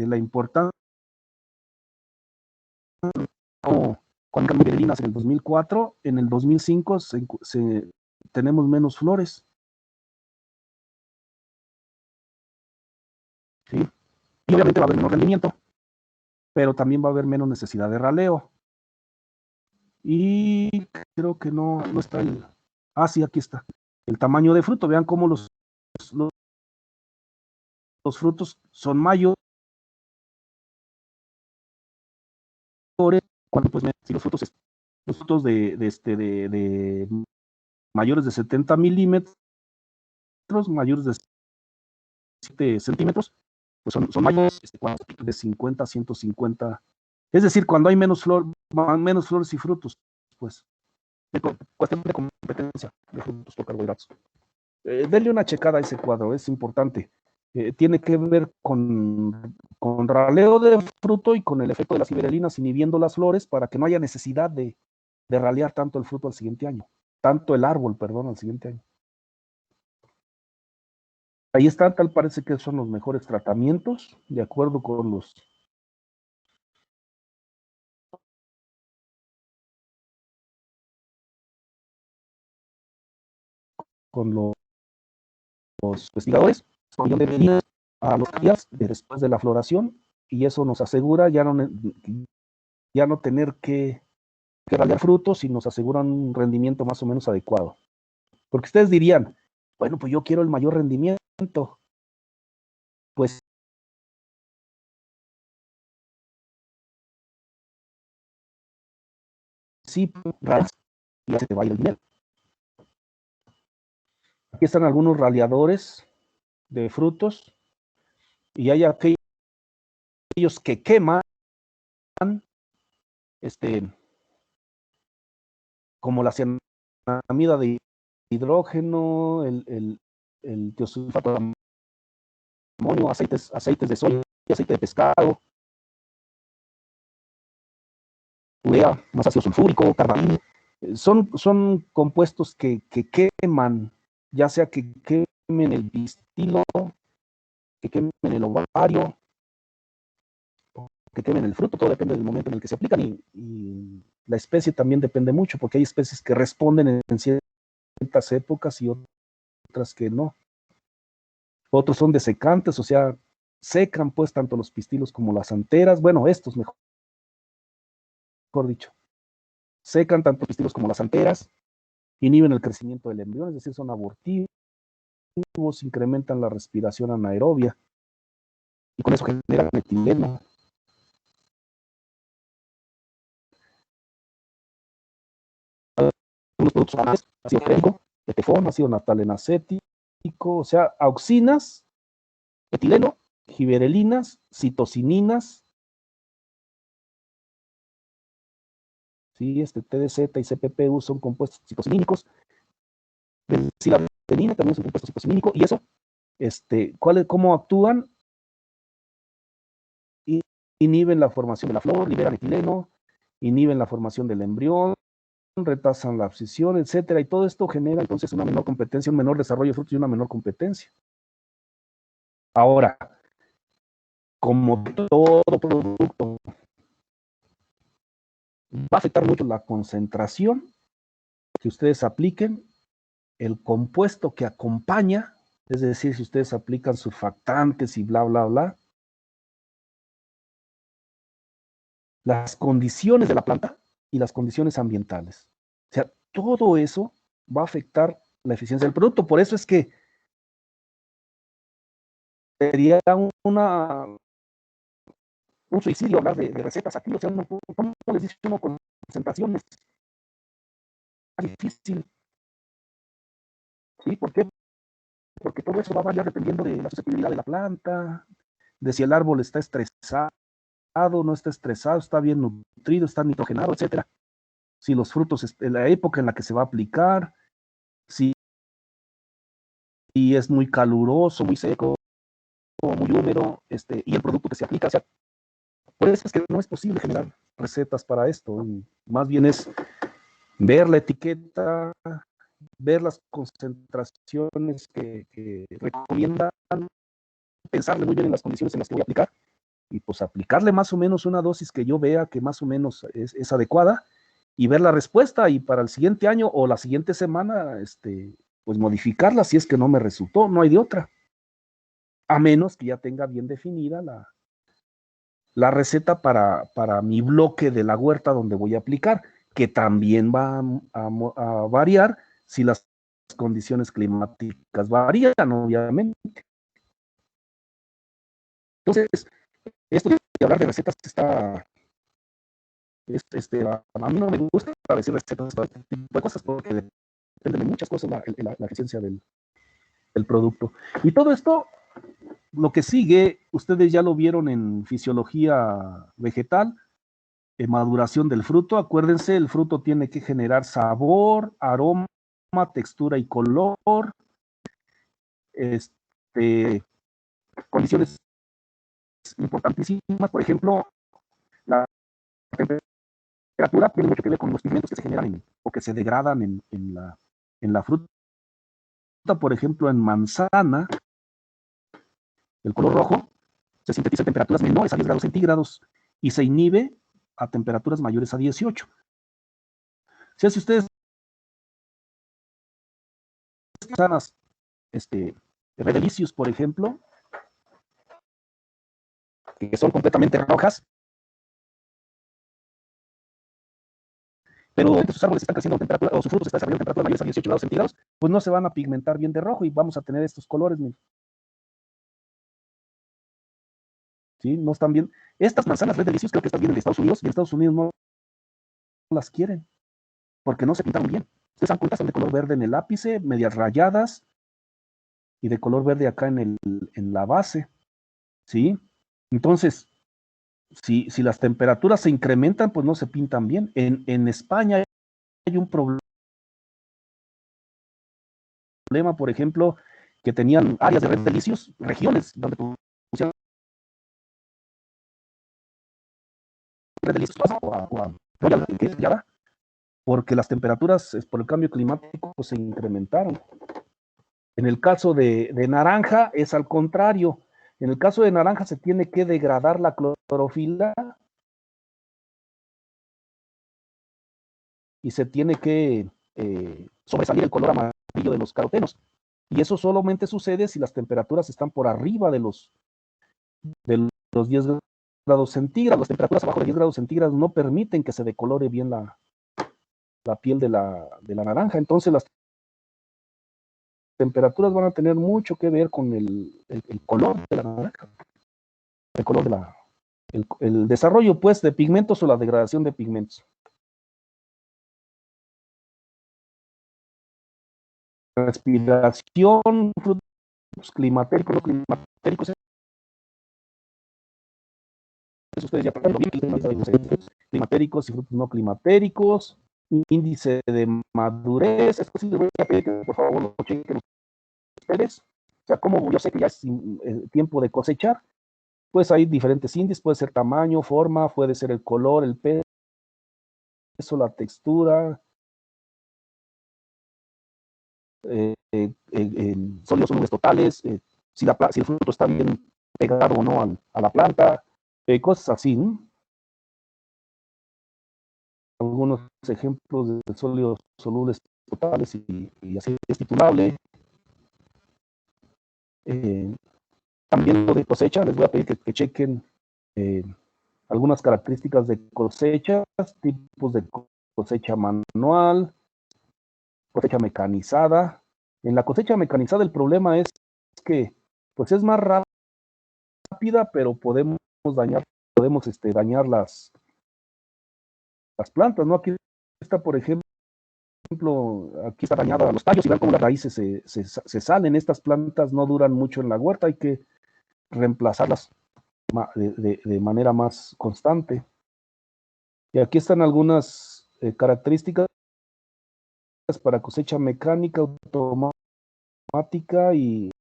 la importancia. Cuando giberelinas en el 2004, en el 2005 tenemos menos flores. ¿Sí? Y obviamente va a haber menos rendimiento, pero también va a haber menos necesidad de raleo. Y creo que no está el... Ah, sí, aquí está. El tamaño de fruto. Vean cómo los frutos son mayores. Cuando pues si los frutos de mayores de 70 milímetros, mayores de 7 centímetros, pues son mayores de 50 a 150. Es decir, cuando hay menos flores y frutos, pues, cuestión de competencia de frutos por carbohidratos. Denle una checada a ese cuadro, es importante. Tiene que ver con raleo de fruto y con el efecto de las giberelinas inhibiendo las flores para que no haya necesidad de ralear tanto el fruto al siguiente año, tanto el árbol, perdón, al siguiente año. Ahí está, tal parece que son los mejores tratamientos, de acuerdo con los investigadores, a los días después de la floración, y eso nos asegura ya no tener que ralear frutos y nos aseguran un rendimiento más o menos adecuado. Porque ustedes dirían, bueno, pues yo quiero el mayor rendimiento. Pues sí, ya se te va a ir el dinero. Aquí están algunos raleadores de frutos y hay aquellos que queman como la cianamida de hidrógeno, el tiosulfato de amonio, aceites de soya, aceite de pescado, urea, más ácido sulfúrico, carbamida. Son compuestos que queman, ya sea que quemen el pistilo, que quemen el ovario, que quemen el fruto, todo depende del momento en el que se aplican y la especie también depende mucho, porque hay especies que responden en ciertas épocas y otras que no. Otros son desecantes, o sea, secan pues tanto los pistilos como las anteras, bueno, estos mejor dicho, secan tanto los pistilos como las anteras, inhiben el crecimiento del embrión, es decir, son abortivos, incrementan la respiración anaerobia y con eso generan etileno. Algunos productos más, ácido fénico, etefón, ácido naftalenacético, o sea, auxinas, etileno, giberelinas, citocininas, ¿sí? TDZ y CPPU son compuestos citocinínicos. pensiladenina, también es un compuesto citocinínico, y eso, ¿cómo actúan? Inhiben la formación de la flor, liberan etileno, inhiben la formación del embrión, retrasan la abscisión, etcétera, y todo esto genera entonces una menor competencia, un menor desarrollo de frutos y una menor competencia. Ahora, como todo producto, va a afectar mucho la concentración que ustedes apliquen, el compuesto que acompaña, es decir, si ustedes aplican surfactantes y bla, bla, bla, las condiciones de la planta y las condiciones ambientales. O sea, todo eso va a afectar la eficiencia del producto. Por eso es que sería un suicidio hablar de recetas aquí. O sea, ¿cómo les dice uno concentraciones? Es difícil. ¿Sí? ¿Por qué? Porque todo eso va a variar dependiendo de la susceptibilidad de la planta, de si el árbol está estresado, no está estresado, está bien nutrido, está nitrogenado, etcétera. Si los frutos, la época en la que se va a aplicar, si es muy caluroso, muy seco, muy húmedo, y el producto que se aplica. O sea, por eso es que no es posible generar recetas para esto. Y más bien es ver la etiqueta, ver las concentraciones que recomiendan, pensarle muy bien en las condiciones en las que voy a aplicar, y pues aplicarle más o menos una dosis que yo vea que más o menos es adecuada, y ver la respuesta, y para el siguiente año o la siguiente semana, pues modificarla si es que no me resultó, no hay de otra. A menos que ya tenga bien definida la receta para mi bloque de la huerta donde voy a aplicar, que también va a variar si las condiciones climáticas varían, obviamente. Entonces, esto de hablar de recetas a mí no me gusta decir recetas para este tipo de cosas, porque depende de muchas cosas la eficiencia del producto. Y todo esto, lo que sigue, ustedes ya lo vieron en fisiología vegetal, en maduración del fruto. Acuérdense, el fruto tiene que generar sabor, aroma, textura y color. Condiciones importantísimas, por ejemplo, la temperatura tiene mucho que ver con los pigmentos que se generan o que se degradan en la fruta. Por ejemplo, en manzana, el color rojo se sintetiza a temperaturas menores a 10 grados centígrados y se inhibe a temperaturas mayores a 18. O sea, si ustedes manzanas, Red Delicious, por ejemplo, que son completamente rojas, pero entre sus árboles están creciendo a temperatura, o sus frutos están desarrollando temperaturas mayores a 18 grados centígrados, pues no se van a pigmentar bien de rojo y vamos a tener estos colores. ¿Sí? No están bien. Estas manzanas Red Delicious creo que están bien en Estados Unidos, y en Estados Unidos no las quieren, porque no se pintaron bien. Ustedes dan cuenta, son de color verde en el ápice, medias rayadas, y de color verde acá en la base. ¿Sí? Entonces, si las temperaturas se incrementan, pues no se pintan bien. En España hay un problema, por ejemplo, que tenían áreas de Red Delicious, regiones donde pusieron Red Delicious o a Royal, que es ya, porque las temperaturas por el cambio climático pues, se incrementaron. En el caso de naranja es al contrario. En el caso de naranja se tiene que degradar la clorofila y se tiene que sobresalir el color amarillo de los carotenos. Y eso solamente sucede si las temperaturas están por arriba de los 10 grados centígrados. Las temperaturas abajo de 10 grados centígrados no permiten que se decolore bien la piel de la naranja. Entonces las temperaturas van a tener mucho que ver con el color de la naranja, el color de el desarrollo pues de pigmentos o la degradación de pigmentos. Respiración, frutos climatéricos, no climatéricos, eso ustedes ya hablaron bien, climatéricos y frutos no climatéricos. índice de madurez. Esto sí les voy a pedir que por favor lo chequen ustedes. O sea, como yo sé que ya es tiempo de cosechar, pues hay diferentes índices, puede ser tamaño, forma, puede ser el color, el peso, la textura, sólidos solubles totales, si el fruto está bien pegado o no a la planta, cosas así, ¿no? Algunos ejemplos de sólidos solubles totales y así es titulable. También lo de cosecha, les voy a pedir que chequen algunas características de cosechas, tipos de cosecha manual, cosecha mecanizada. En la cosecha mecanizada el problema es que pues es más rápida, pero podemos dañar las plantas, ¿no? Aquí está, por ejemplo, aquí está dañada los tallos y vean cómo las raíces se salen. Estas plantas no duran mucho en la huerta, hay que reemplazarlas de manera más constante. Y aquí están algunas características para cosecha mecánica, automática y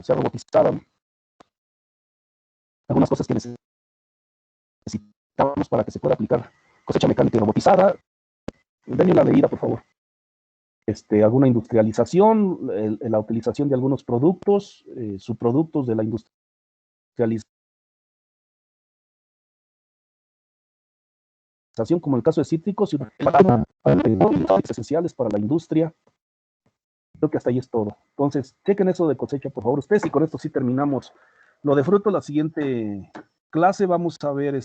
sea robotizada. Algunas cosas que necesitamos para que se pueda aplicar cosecha mecánica y robotizada. Denle una leída, por favor. Alguna industrialización, la utilización de algunos productos, subproductos de la industrialización, como el caso de cítricos, y esenciales para la industria. Creo que hasta ahí es todo. Entonces, chequen eso de cosecha, por favor, ustedes, y con esto sí terminamos lo de fruto. La siguiente clase vamos a ver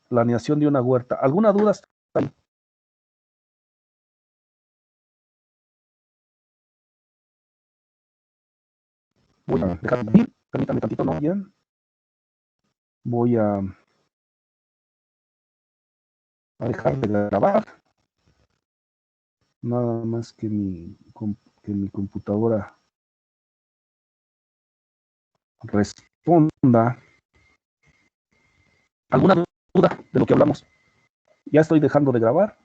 planeación de una huerta. ¿Alguna duda hasta ahí? Voy a dejar de ir, permítanme tantito, ¿no? Bien. Voy a dejar de grabar. Nada más que mi computadora responda. ¿Alguna duda de lo que hablamos? Ya estoy dejando de grabar.